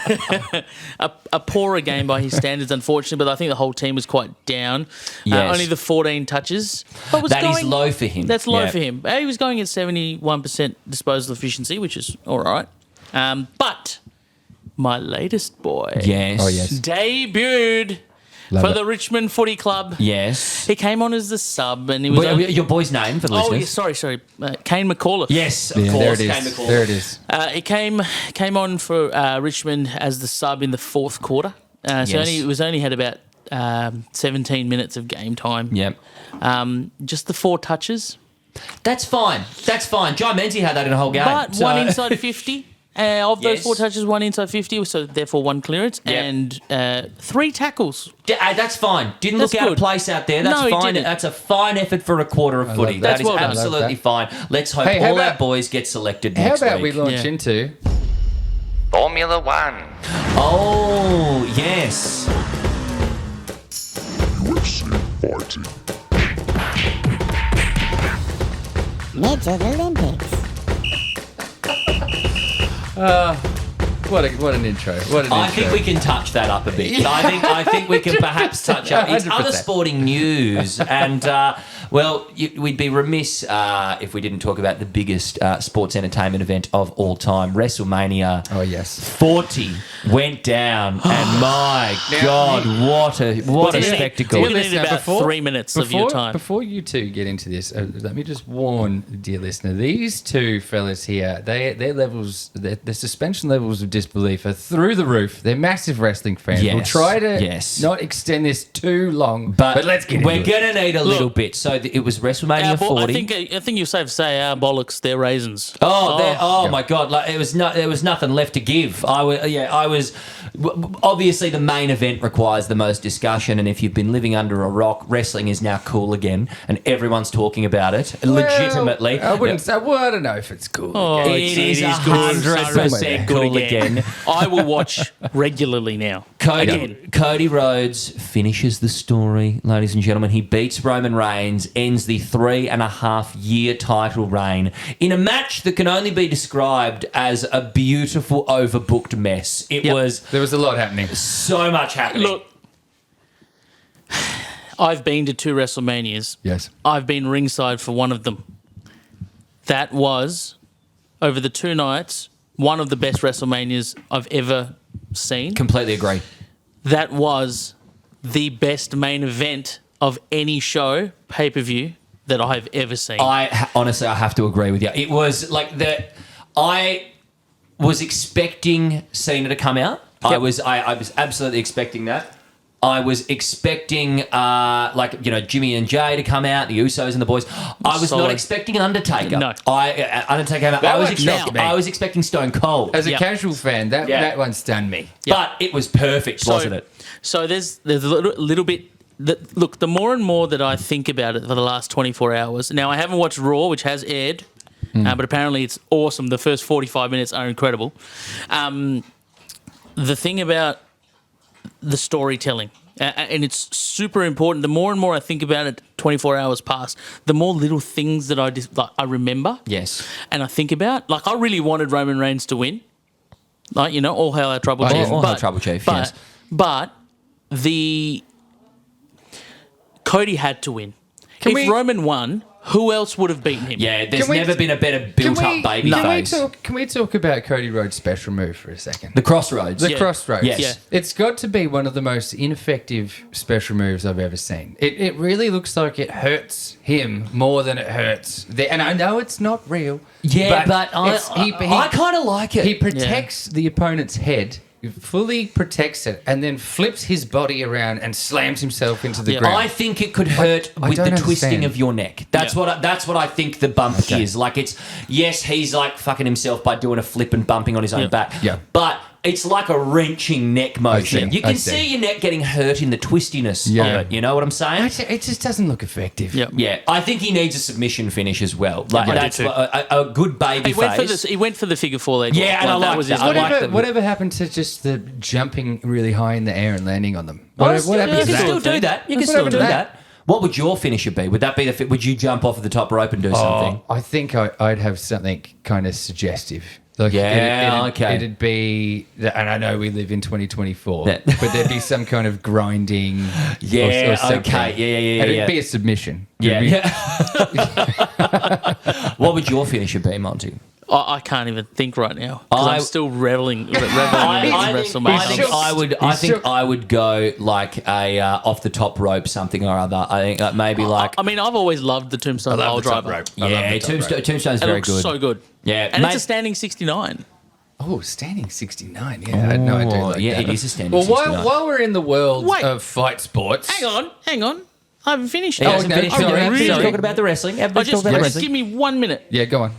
A poorer game by his standards, unfortunately, but I think the whole team was quite down. Yes. Only the 14 touches. But was That is going- low for him. That's low Yeah. for him. He was going at 71% disposal efficiency, which is all right. But my latest boy Yes. Oh, yes. debuted Love for it. the Richmond Footy Club. Yes. He came on as the sub, and he was. Your boy's name for the Oh, listeners? yeah, sorry. Kane McAuliffe. Yes, of Yeah, course. there it Kane is. McCall. There it is. He came on for Richmond as the sub in the fourth quarter. So Yes. only had about 17 minutes of game time. Yep. Just the 4 touches, That's fine. That's fine. John Menzies had that in a whole game. but So- one inside 50. Of those Yes. 4 touches, one inside 50, so therefore 1 clearance Yep. and 3 tackles. That's fine. Didn't That's look out of good. place out there. That's No, he fine. didn't. That's a fine effort for a quarter of footy. that. That That's is well done. absolutely fine. Let's hope Hey, how all our about- boys get selected How next about we week. launch Yeah. into Formula One. Oh, yes. Mid of Olympics. what an intro. What an I intro. think we can touch that up a bit. I think we can perhaps touch up. It's 100%. other sporting news, and we'd be remiss if we didn't talk about the biggest sports entertainment event of all time, WrestleMania. Oh yes. 40 went down, and my God, what a spectacle! We're going to need about 3 minutes of your time. Before you two get into this, let me just warn, dear listener, these two fellas here, their levels, their suspension levels of disbelief are through the roof. They're massive wrestling fans. Yes, We'll try to yes. not extend this too long, But let's get we're into it. going to need a little bit. So it was WrestleMania 40. I think you're safe to say our bollocks, they're raisins. Oh my God! Like there was nothing left to give. I was obviously the main event requires the most discussion, and if you've been living under a rock, wrestling is now cool again, and everyone's talking about it legitimately. I wouldn't say. Well, I don't know if it's cool. Oh, again. It is good. 100% cool again. I will watch regularly now. Cody Rhodes finishes the story, ladies and gentlemen. He beats Roman Reigns, ends the 3.5-year title reign in a match that can only be described as a beautiful overbooked mess. It Yep. was There was a lot happening. so much happening. Look, I've been to 2 WrestleManias. Yes. I've been ringside for one of them. That was, over the 2 nights, one of the best WrestleManias I've ever seen. Completely agree. That was the best main event of any show, pay-per-view, that I've ever seen. Honestly, I have to agree with you. It was like I was expecting Cena to come out. Yep. I was absolutely expecting that. I was expecting Jimmy and Jay to come out, the Usos and the boys. I was not Solid. expecting Undertaker. No. Undertaker came out. That I was one shocked me. I was expecting Stone Cold. As a Yep. casual fan, that one stunned me. But it was perfect, wasn't it? So there's a little bit. Look, the more and more that I think about it for the last 24 hours. Now, I haven't watched Raw, which has aired, but apparently it's awesome. The first 45 minutes are incredible. The thing about the storytelling, and it's super important. The more and more I think about it, 24 hours pass, the more little things that I remember. Yes. And I think about. Like, I really wanted Roman Reigns to win. Like, all hail our Trouble Chief. All hail Trouble Chief, yes. But Cody had to win. If Roman won, who else would have beaten him? Yeah, there's Can we- never been a better built-up baby face. Can we talk about Cody Rhodes' special move for a second? The Crossroads. The crossroads. Yes. Yeah. It's got to be one of the most ineffective special moves I've ever seen. It really looks like it hurts him more than it hurts. And I know it's not real. Yeah, but I he kind of like it. He protects the opponent's head fully protects it and then flips his body around and slams himself into the ground. I think it could hurt I with the don't twisting understand. of your neck. That's what I think the bump is. Like he's like fucking himself by doing a flip and bumping on his own back. Yeah. But it's like a wrenching neck motion. see. You can I see. see your neck getting hurt in the twistiness Yeah. of it. You know what I'm saying? It just doesn't look effective. Yeah. Yeah, I think he needs a submission finish as well. Like I do that's too. a good baby face. He went for the figure four leg. Yeah, and I like was that. his I move. like that. Whatever happened to just the jumping really high in the air and landing on them? Well, What happened you to can that? still do that. You can What still happened do to that. What would your finisher be? Would that be would you jump off of the top rope and do something? I think I'd have something kind of suggestive. Like Yeah, okay. It'd be, and I know we live in 2024, Yeah. but there'd be some kind of grinding. Yeah, or something. okay. Yeah, And yeah. it'd be a submission. Yeah, It'd be- yeah. What would your finisher be, Monty? I can't even think right now because I'm still reveling in WrestleMania. I would go like a off the top rope something or other. I think maybe like I mean, I've always loved the Tombstone pile driver. Tombstone's It very looks good. so good. Yeah, And mate. it's a standing 69. Oh, standing 69. Yeah, no, I do like yeah, that. it is a standing Well, 69. while we're in the world Wait. of fight sports, Hang on. I haven't finished. He yet. hasn't finished. sorry, He's sorry. talking about the wrestling. Just give me 1 minute. Yeah, go on.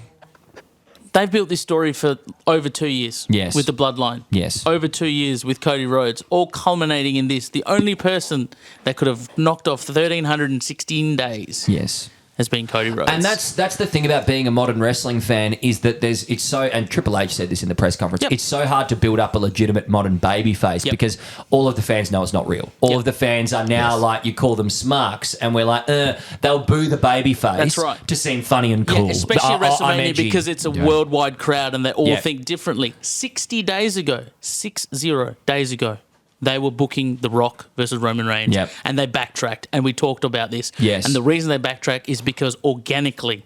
They've built this story for over 2 years. Yes. With the bloodline. Yes. Over 2 years with Cody Rhodes, all culminating in this. The only person that could have knocked off 1,316 days Yes. has been Cody Rhodes. And that's the thing about being a modern wrestling fan is that it's so, and Triple H said this in the press conference, Yep. it's so hard to build up a legitimate modern baby face Yep. because all of the fans know it's not real. All of the fans are now like, you call them smarks, and we're like, they'll boo the baby face That's right. to seem funny and cool. Yeah, especially at I'm WrestleMania edgy. because it's a worldwide crowd and they all Yeah. think differently. 60 days ago, 60 days ago, they were booking The Rock versus Roman Reigns, Yep. and they backtracked, and we talked about this. Yes. And the reason they backtracked is because organically,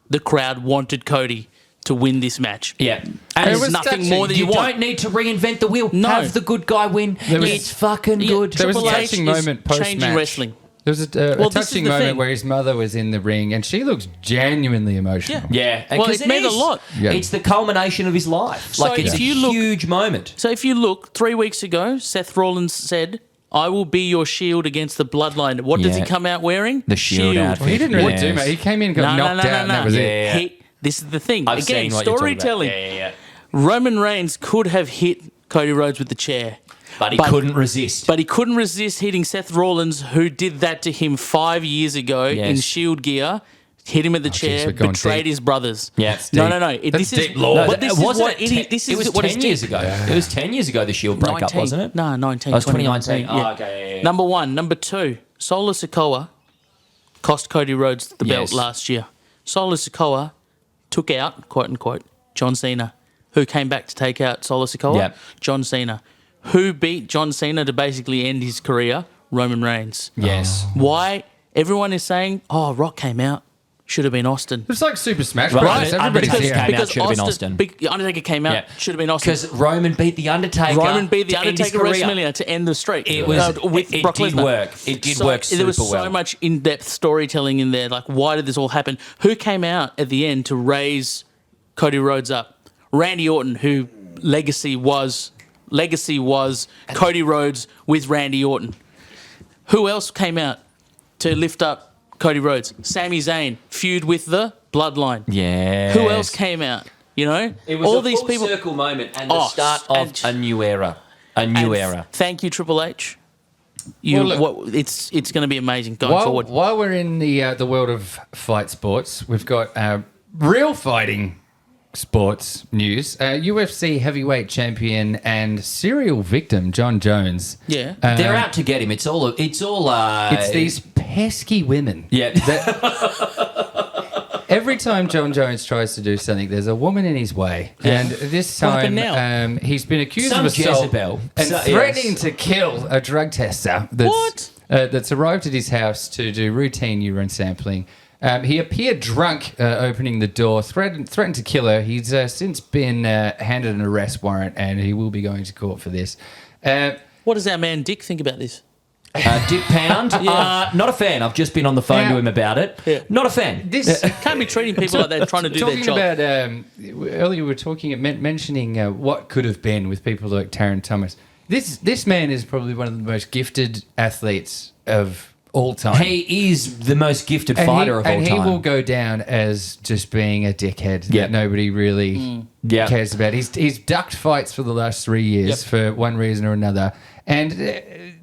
the crowd wanted Cody to win this match. Yeah. And It was there's nothing touching. more that you, want. don't need to reinvent the wheel. No. Have the good guy win. was- It's fucking Yeah, good. There was a Triple H touching is moment post-match. changing wrestling. There was a Well, this is touching the moment thing. where his mother was in the ring and she looks genuinely emotional. Yeah. Yeah. Well, 'cause it meant a is. lot. Yeah. It's the culmination of his life. So Like, it's if a you look- huge moment. So if you look, 3 weeks ago, Seth Rollins said, I will be your shield against the bloodline. What does he Yeah. come out wearing? The shield outfit. Well, he didn't really Yes. do much. He came in and got knocked out and that was it. Yeah. This is the thing. I've Again, seen what you're talking about. storytelling. Yeah. Roman Reigns could have hit Cody Rhodes with the chair. But he couldn't resist. But he couldn't resist hitting Seth Rollins, who did that to him 5 years ago in Yes. Shield gear. Hit him with the chair, we're going betrayed deep. his brothers. Yeah. No. That's This is deep lore. But this is wasn't what it it, this it is was what 10 is years deep. ago. It was 10 years ago the Shield broke up, wasn't it? No, 19. Oh, it's 2019. 2019. Oh, okay, yeah. Number one. Number two, Solo Sikoa cost Cody Rhodes the belt Yes. last year. Solo Sikoa took out, quote unquote, John Cena. Who came back to take out Solo Sikoa? Yep. John Cena. Who beat John Cena to basically end his career? Roman Reigns. Yes. Why? Everyone is saying, oh, Rock came out. Should have been Austin. It's like Super Smash Right. Bros. Right. Everybody's Undertaker here. came out, should have been Austin. Undertaker came out, should have been Austin. Because Roman beat The Undertaker. Roman beat The to end his Undertaker career. WrestleMania to end the streak. It was with it Brock did Lesnar. work. It did work super There was so well. much in-depth storytelling in there. Like, why did this all happen? Who came out at the end to raise Cody Rhodes up? Randy Orton, who legacy was Cody Rhodes with Randy Orton. Who else came out to lift up Cody Rhodes? Sami Zayn, feud with the Bloodline. Yeah. Who else came out? You know, It was all a these full people. circle moment and the Oh, start of and- a new era. A new era. Thank you, Triple H. Well, look- It's going to be amazing going forward. While we're in the world of fight sports, we've got real fighting sports news. UFC heavyweight champion and serial victim John Jones. Yeah. They're out to get him. It's all. It's these pesky women. Yeah. Every time John Jones tries to do something, there's a woman in his way. And this What happened time, now? he's been accused Some of assault Jezebel. and So- threatening yes. to kill a drug tester that's arrived at his house to do routine urine sampling. He appeared drunk opening the door, threatened to kill her. He's since been handed an arrest warrant and he will be going to court for this. What does our man Dick think about this? Dick Pound. Not a fan. I've just been on the phone to him about it. Yeah. Not a fan. This Can't be treating people like they're trying to do their talking job. about earlier, we were talking mentioning what could have been with people like Taron Thomas. This man is probably one of the most gifted athletes of all time. He is the most gifted fighter of all time. And he will go down as just being a dickhead that nobody really cares about. He's ducked fights for the last 3 years for one reason or another. And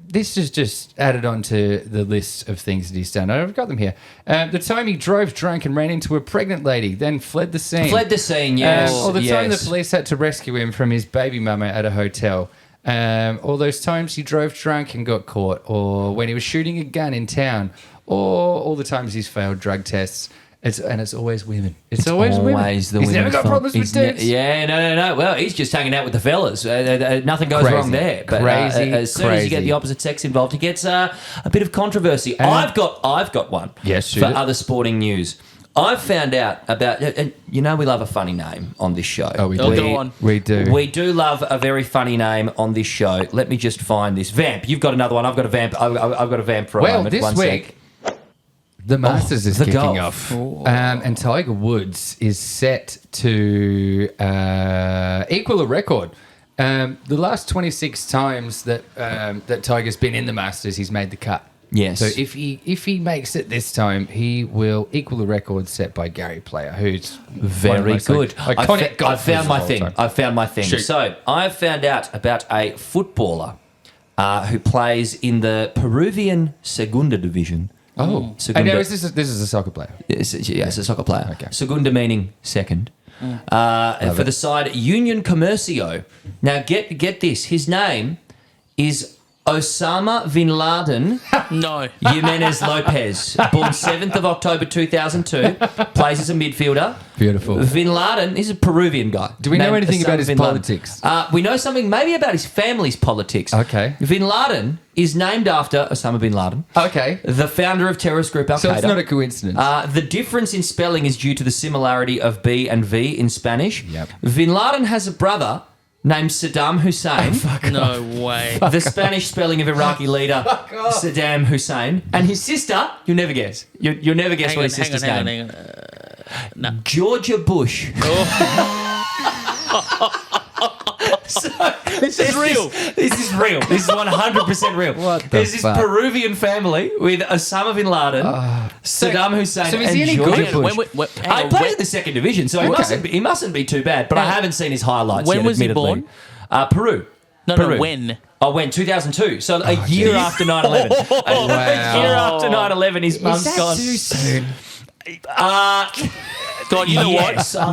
this is just added on to the list of things that he's done. I've got them here. The time he drove drunk and ran into a pregnant lady, then fled the scene. Yes. Or the time the police had to rescue him from his baby mama at a hotel. All those times he drove drunk and got caught, or when he was shooting a gun in town, or all the times he's failed drug tests. It's always women. It's always women. The He's women's never got fault. problems with dudes. No. Well, he's just hanging out with the fellas. Nothing goes Crazy. wrong there. But as soon as you get the opposite sex involved, he gets a bit of controversy. I've got one. Yes, shoot for it. other sporting news. I've found out about, and we love a funny name on this show. Oh, we do. Go on. We do. We do love a very funny name on this show. Let me just find this. Vamp. You've got another one. I've got a vamp. I've got a vamp for a moment. This One week, sec. the Masters is the kicking golf. off. And Tiger Woods is set to equal a record. The last 26 times that Tiger's been in the Masters, he's made the cut. Yes. So if he makes it this time, he will equal the record set by Gary Player, who's Very good. Iconic I found my golfers thing. of all time. I found my thing. Shoot. So I've found out about a footballer who plays in the Peruvian Segunda Division. Oh, Segunda. no, this is a soccer player. It's a soccer player. Okay. Segunda meaning second. For the side Union Comercio. Now get this. His name is Osama bin Laden No. Jimenez Lopez. Born 7th of October 2002. Plays as a midfielder. Beautiful. Bin Laden is a Peruvian guy. Do we know named anything Osama about his bin Laden. politics? We know something maybe about his family's politics. Okay. Bin Laden is named after Osama bin Laden, Okay. the founder of terrorist group Al-Qaeda. So it's not a coincidence. The difference in spelling is due to the similarity of B and V in Spanish. Yep. Bin Laden has a brother named Saddam Hussein. No way. The Spanish spelling of Iraqi leader Saddam Hussein, and his sister. You'll never guess. You'll never guess what his sister's name. Georgia Bush. This is real. This is real. This is 100% real. What the There's this fuck? Peruvian family with Osama bin Laden, Saddam Hussein, so is and he any Georgia good? Bush. He plays in the second division, so he mustn't be too bad. But I haven't seen his highlights When yet, was he admittedly. born? Peru. No, Peru. when? Oh, when? 2002. So a year after 9/11. A year after 9/11, his mum's gone. soon? God, you know Yes, what?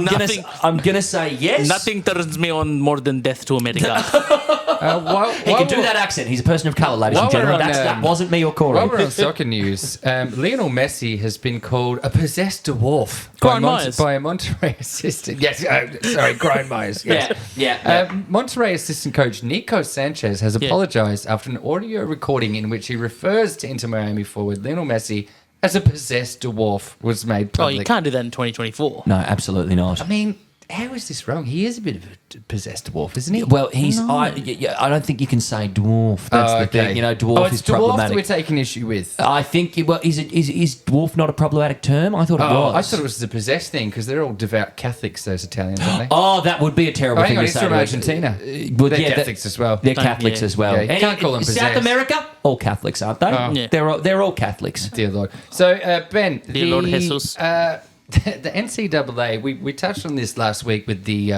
I'm gonna say yes. Nothing turns me on more than Death to America. He can do that accent. He's a person of colour, ladies and while we're gentlemen. on, That wasn't me or Corey. While we're on soccer news, Lionel Messi has been called a possessed dwarf Brian Myers. by a Monterrey assistant. Yes, sorry, Brian Myers. Yes. Yeah. Monterrey assistant coach Nico Sanchez has apologised after an audio recording in which he refers to Inter Miami forward Lionel Messi as a possessed dwarf was made Oh, public. you can't do that in 2024. No, absolutely not. I mean, how is this wrong? He is a bit of a possessed dwarf, isn't he? Well, I don't think you can say dwarf. That's the thing. You know, dwarf it's is dwarf that problematic. we're taking issue with. I think, is dwarf not a problematic term? I thought it was. I thought it was a possessed thing because they're all devout Catholics, those Italians, aren't they? Oh, that would be a terrible hang thing on, to he's say. from to us. Argentina. Well, They're Catholics as well. They're Catholics yeah. as well. Yeah, you can't call them South possessed. America, all Catholics, aren't they? Yeah. They're all Catholics. Dear Lord. So, Ben, Dear Lord Jesus. the NCAA, we touched on this last week with the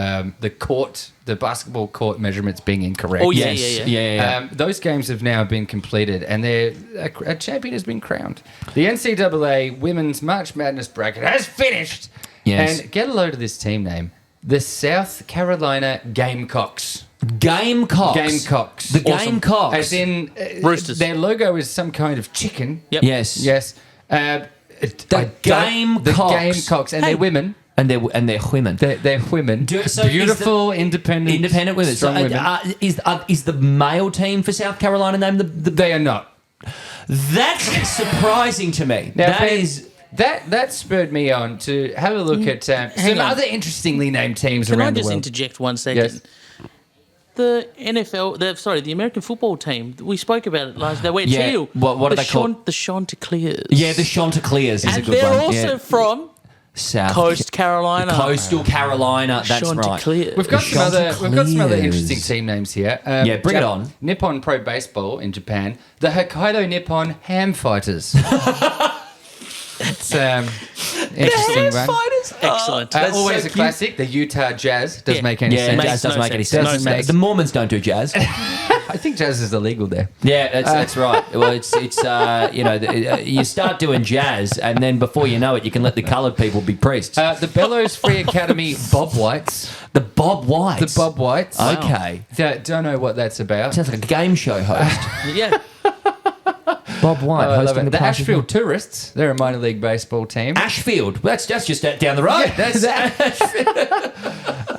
basketball court measurements being incorrect. Oh, yeah, Yes. yeah. Those games have now been completed, and a champion has been crowned. The NCAA Women's March Madness bracket has finished. Yes. And get a load of this team name. The South Carolina Gamecocks. Gamecocks. Gamecocks. The Awesome. Gamecocks. As in... Roosters. Their logo is some kind of chicken. Yep. Yes. Yes. The Gamecocks. The Gamecocks. And Hey. they're women. And they're women. They're women. So Beautiful, independent women. strong So, women. is the male team for South Carolina named the They are not. That's surprising to me. Now, That Ben, is. That spurred me on to have a look at some on. other interestingly named teams Can I around the just world. interject 1 second? Yes. the NFL? The American football team. We spoke about it last. They wear Yeah. teal. What are they called? The Chanticleers. Yeah, the Chanticleers is and a good they're one. also Yeah. from South Coast Carolina. Coastal Carolina. That's right. Chanticleers. We've got some other Chanticleers. interesting team names here. Yeah, bring it on. Nippon Pro Baseball in Japan, the Hokkaido Nippon Ham Fighters. It's interesting one. Excellent. Always a classic. The Utah Jazz doesn't make any Yeah, sense. jazz doesn't no make any sense. sense. No sense. The Mormons don't do jazz. I think jazz is illegal there. Yeah, that's right. Well, it's you start doing jazz, and then before you know it, you can let the coloured people be priests. The Bellows Free Academy Bob Whites. The Bob Whites. The Bob Whites. Okay. Don't know what that's about. Sounds like a game show host. Yeah. Bob White I love hosting it. The Price is Ashfield Tourists. They're a minor league baseball team. Ashfield. That's just down the road. That's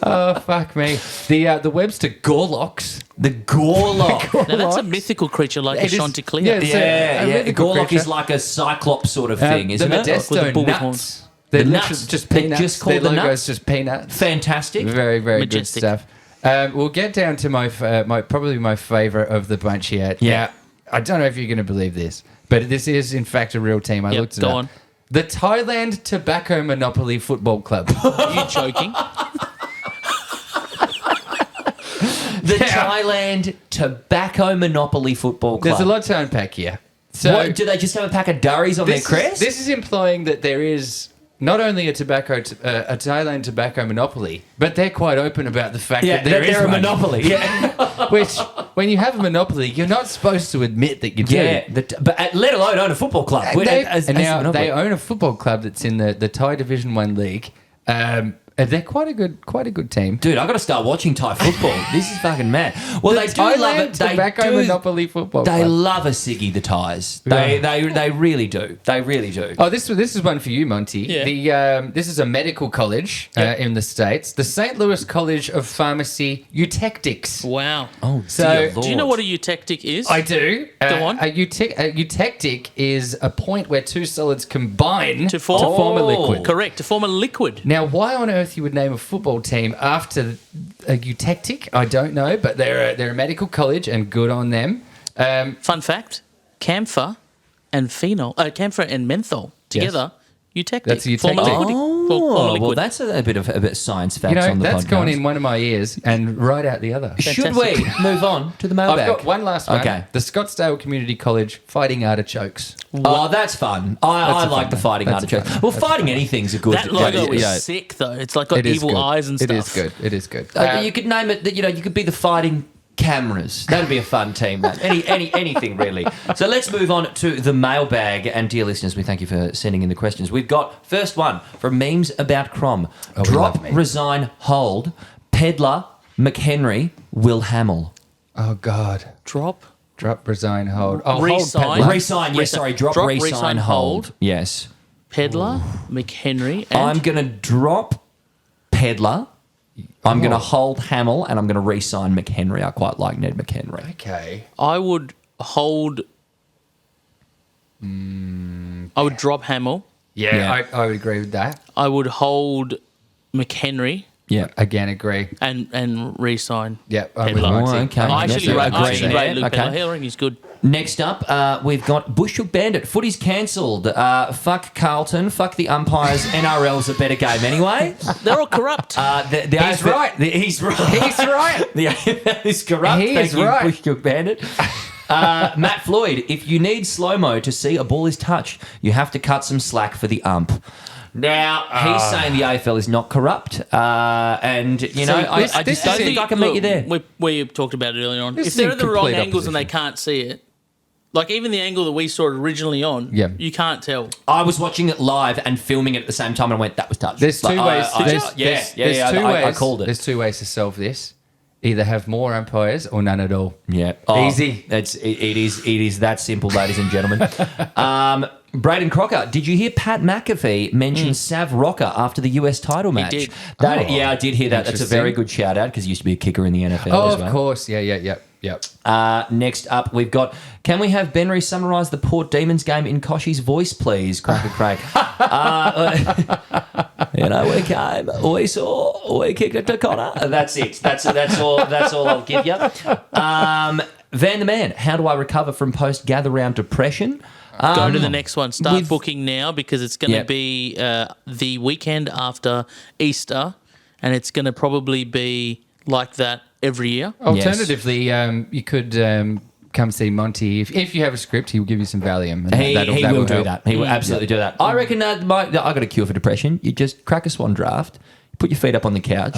Oh, fuck me. The Webster Gorlocks. the Gorlock. Now that's a mythical creature like It a is- Chanticleer. yeah, it's Yeah, a yeah. mythical Gorlock is creature. like a cyclops sort of thing, the isn't it? With the Modesto bull Nuts. horns. They're The literally nuts. just They're peanuts. just called Their the logo nuts. is just peanuts. Fantastic. Very, very Majestic. good stuff. We'll get down to my probably my favourite of the bunch here. Yeah. Now, I don't know if you're going to believe this, but this is in fact a real team. I Yep, looked it go up. on. The Thailand Tobacco Monopoly Football Club. Are you joking? The Thailand Tobacco Monopoly Football Club. There's a lot to unpack here. So What, do they just have a pack of durries on their crest? This is implying that there is not only a Thailand tobacco monopoly, but they're quite open about the fact yeah, that there is they're a one. monopoly. Yeah, Which, when you have a monopoly, you're not supposed to admit that you do. yeah. But let alone own a football club. And now they own a football club that's in the Thai Division 1 league. And they're quite a good team. Dude, I got to start watching Thai football. This is fucking mad. Well, The they do love Thailand it. They Tobacco do. Monopoly Football They Club. love a ciggy, the Thais. They really do. They really do. Oh, this is one for you, Monty. Yeah. This is a medical college in the States. The St. Louis College of Pharmacy Eutectics. Wow. Oh, So, dear Do you know Lord. what a eutectic is? I do. Go on. A eutectic is a point where two solids combine To form- a liquid. Correct. To form a liquid. Now, why on earth you would name a football team after a eutectic, I don't know, but they're a medical college and good on them. Fun fact: camphor and camphor and menthol together, eutectic. That's a Form a eutectic. liquid. Oh, Form a liquid. well, that's a bit of science facts You know, on the that's podcast. gone in one of my ears and right out the other. Should we move on to the mailbag? I've got one last one. Okay. The Scottsdale Community College Fighting Artichokes. Oh, that's fun. I a like fun the one. fighting That's a artichoke. fun Well, one. fighting anything's a good. That logo is yeah. sick, though. It's like got It is evil good. eyes and stuff. It is good. It is good. You could name it. That you could be the fighting cameras. That'd be a fun team, man. Anything really. So let's move on to the mailbag. And dear listeners, we thank you for sending in the questions. We've got first one from Memes About Crom. we Drop, love memes. resign, hold. Peddler, McHenry, Will Hamill. Oh, God. Drop. Drop, resign, hold. Oh, Resign. hold. Peddler. Resign. Yes, sorry. Drop, resign, hold. Yes. Peddler, McHenry, and I'm gonna drop Peddler. I'm going to hold Hamill and I'm going to re-sign McHenry. I quite like Ned McHenry. Okay. I would hold. I would drop Hamill. Yeah, Yeah. I would agree with that. I would hold McHenry Yeah. Again, agree. and re-sign. Yeah, I'm with Peddler. Monty. Oh, okay. I Yes, actually I rate, agree rate there. Luke Okay. Peddler. I think he's good. Next up, we've got Bushhook Bandit. Footy's cancelled. Fuck Carlton. Fuck the umpires. NRL's a better game anyway. They're all corrupt. The He's AFL right. He's right. He's right. The AFL is corrupt. He Thank is you, right. Bushhook Bandit. Matt Floyd, if you need slow-mo to see a ball is touched, you have to cut some slack for the ump. Now, he's saying the AFL is not corrupt, and, I just don't think I can meet you there. We talked about it earlier on. This If is they're in at the wrong complete angles and they opposition. can't see it, like even the angle that we saw it originally on, Yeah. you can't tell. I was watching it live and filming it at the same time and I went, that was touched. There's two ways. I called it. There's two ways to solve this. Either have more umpires or none at all. Yeah. Easy. It is that simple, ladies and gentlemen. Braden Crocker, did you hear Pat McAfee mention Sav Rocker after the US title match? did. Yeah, I did hear that. That's a very Interesting. good shout out because he used to be a kicker in the NFL Oh, as of well. course. Yeah. Next up, we've got, can we have Benry summarise the Port Demons game in Koshy's voice, please? Cracker Craig. We came, we saw we kicked it to Connor. That's it. That's all I'll give you. Van the Man, how do I recover from post-gather round depression? Go to the next one. Start with- booking now because it's going to be the weekend after Easter, and it's going to probably be like that every year. Alternatively, you could come see Monty. If you have a script, he'll give you some Valium. And He will do help. that. He will absolutely do that. I reckon I got a cure for depression. You just crack a Swan draft, put your feet up on the couch,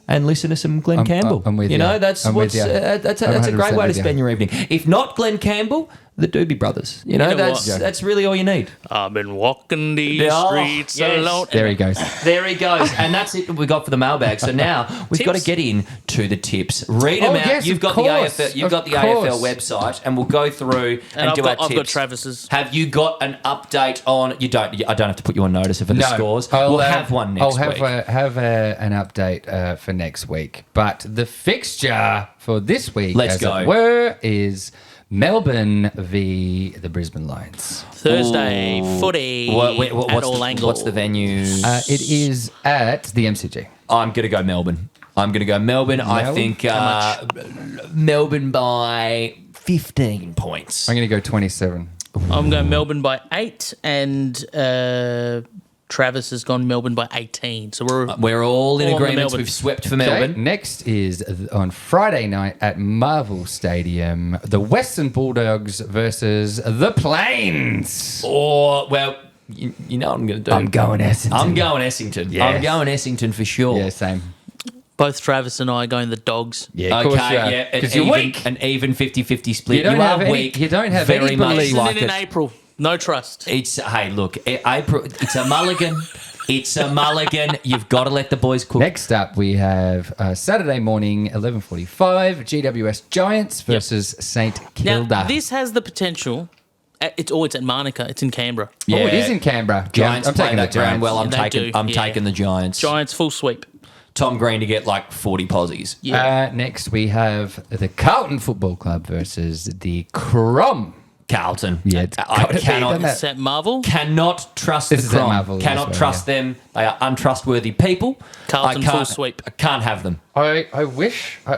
and listen to some Glenn Campbell. I'm with you. That's I'm with what's you. that's a I'm great 100% way to with you. spend your evening. If not Glenn Campbell, the Doobie Brothers. know That's really all you need. I've been walking these Oh, streets yes. alone. There he goes. There he goes. And that's it that we got for the mailbag. So now we've got to Tips? get in to the tips. Read them out. Yes, You've of got course. the AFL. You've got the Of AFL course. website, and we'll go through and I've do got, our I've tips. got Travis's. Have you got an update on? You don't. I don't have to put you on notice for the scores. I'll, We'll have one next I'll week. have an update for next week. But the fixture for this week, Let's as go. it were, is Melbourne v the Brisbane Lions. Thursday, footy at all angles. What's the venue? It is at the MCG. I'm going to go Melbourne. I think Melbourne by 15 points. I'm going to go 27. I'm going Melbourne by 8, and Travis has gone Melbourne by 18. So We're all in All on the agreement. Melbourne. We've swept for Okay, Melbourne. next is on Friday night at Marvel Stadium, the Western Bulldogs versus the Plains. Or, well, you know what I'm going to do. I'm going Essendon. I'm going Essington. Yes. I'm going Essington for sure. Yeah, same. both Travis and I are going the Dogs. Yeah, of Okay, course you are. yeah. Because you're weak. An even 50-50 split. You don't have are any- weak. you don't have very any much belief. like in it. April. No trust. It's, hey, look, April, it's a mulligan. It's a mulligan. You've got to let the boys cook. Next up, we have Saturday morning, 11:45, GWS Giants versus St Kilda. Now, this has the potential. It's at Monica. It's in Canberra. Oh, it is in Canberra. Giants I'm play taking that the ground Giants. well. I'm Yeah, taking the Giants. Giants full sweep. Tom Green to get like 40 posies. Yeah. Next, we have the Carlton Football Club versus the Crom. Carlton. Yeah, it's I gotta be, cannot doesn't it? Is that Marvel? cannot trust This the is at Crom. Marvel as Cannot well, trust them. They are untrustworthy people. Carlton I can't, full sweep. I can't have them. I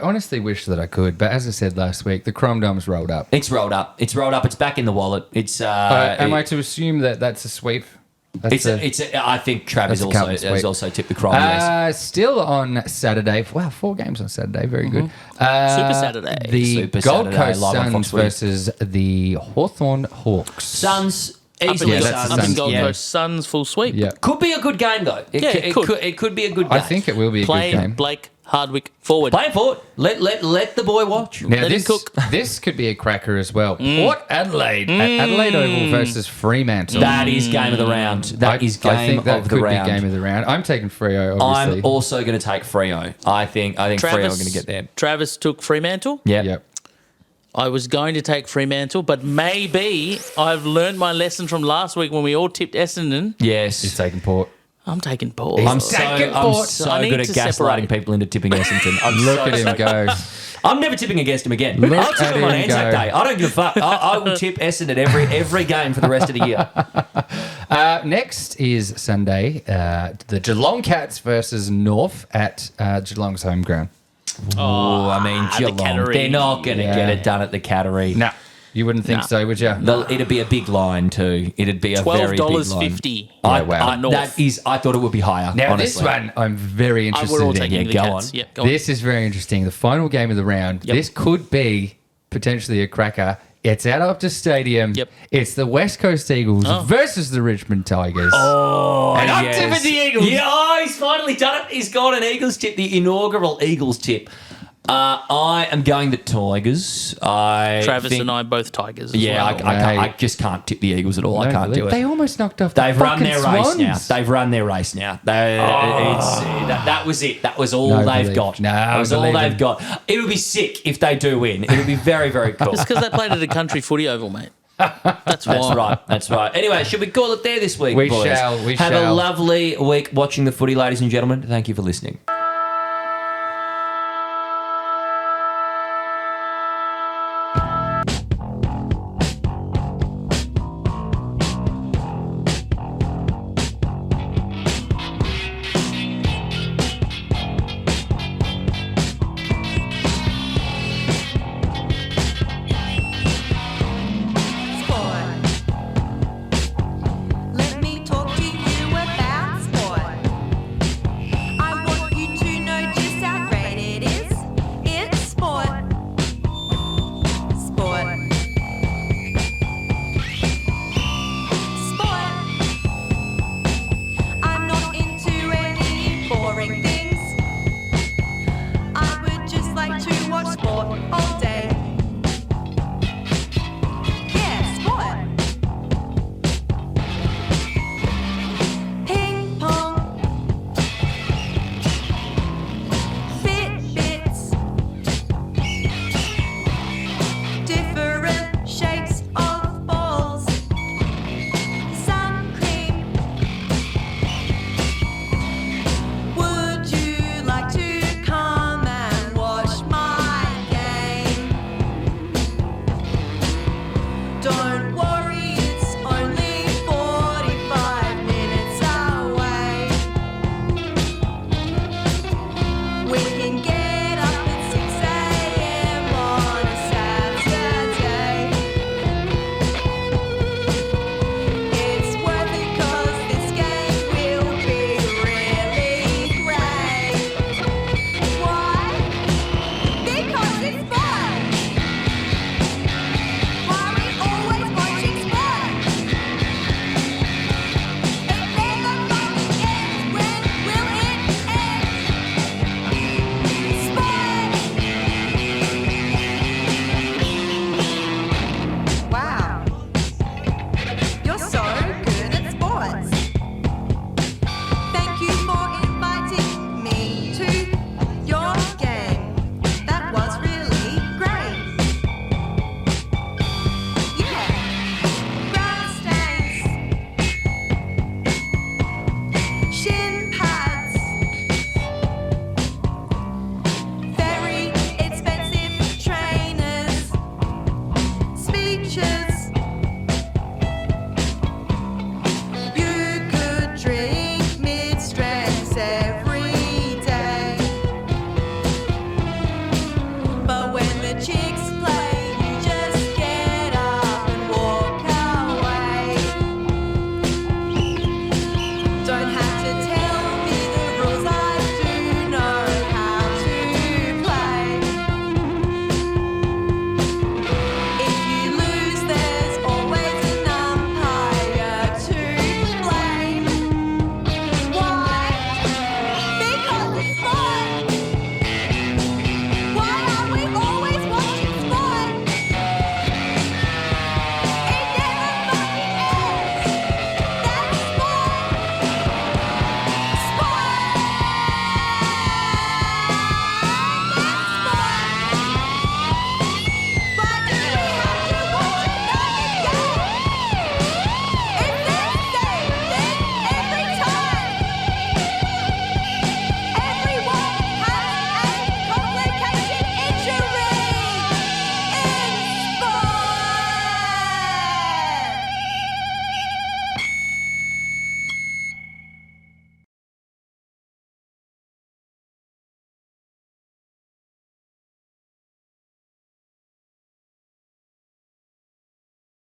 honestly wish that I could, but as I said last week, the Crom Dom's rolled up. It's rolled up. It's rolled up. It's back in the wallet. It's. Am I to assume that that's a sweep? That's I think Travis that's a Carlton has sweep. also tipped the Crom. Yes. Still on Saturday. Wow, 4 games on Saturday. Very good. Super Saturday. The Super Gold Saturday, Coast live on Suns Fox versus the Hawthorn Hawks. Suns Up easily. in, Yeah, that's the up in Suns, Gold yeah. Coast, Suns full sweep. Yeah. Could be a good game though. it could. It could be a good game. I think it will be a Playing good game. Blake Hardwick forward. Play for it. Let the boy watch. Now, Let him cook. this could be a cracker as well. Port Adelaide at Adelaide Oval versus Fremantle. That is game of the round. That is game I think that of could the round. be game of the round. I'm taking Freo, obviously. I'm also going to take Freo. I think Freo are going to get there. Travis took Fremantle. Yeah. Yep. I was going to take Fremantle, but maybe I've learned my lesson from last week when we all tipped Essendon. Yes. He's taking Port. I'm taking Port. I'm Taking so Port. I need good at to gaslighting separate. people into tipping Essendon. Look at him go. I'm never tipping against him again. Look I'll tip at him on him Anzac go. Day. I don't give a fuck. I will tip Essendon every game for the rest of the year. Next is Sunday, the Geelong Cats versus North at Geelong's home ground. Oh, I mean, the Geelong. Cattery. They're not going to Yeah. get it done at the Cattery. No, you wouldn't think so, would you? It'd be a big line too. It'd be a very big line. $12.50. Yeah, wow. North. I thought it would be higher. Now, honestly. this one I'm very interested We're all in. taking Yeah, the go Cats. on. Yep, go on. This is very interesting. The final game of the round. Yep. This could be potentially a cracker. It's at Optus Stadium. Yep. It's the West Coast Eagles versus the Richmond Tigers. Oh, And I'm yes. tipping the Eagles. Yeah, he's finally done it. He's got an Eagles tip, the inaugural Eagles tip. I am going the Tigers. Travis think- and I both Tigers. As Yeah, well. I just can't tip the Eagles at all. I can't do it. They almost knocked off They've the run their fucking race now. Swans. They've run their race now. That was it. That was all No they've belief. got. No that was all belief. they've got. It would be sick if they do win. It would be very, very cool. It's because they played at a country footy oval, mate. That's why. That's right. That's right. Anyway, should we call it there this week, We boys? shall, we Have a shall. lovely week watching the footy, ladies and gentlemen. Thank you for listening.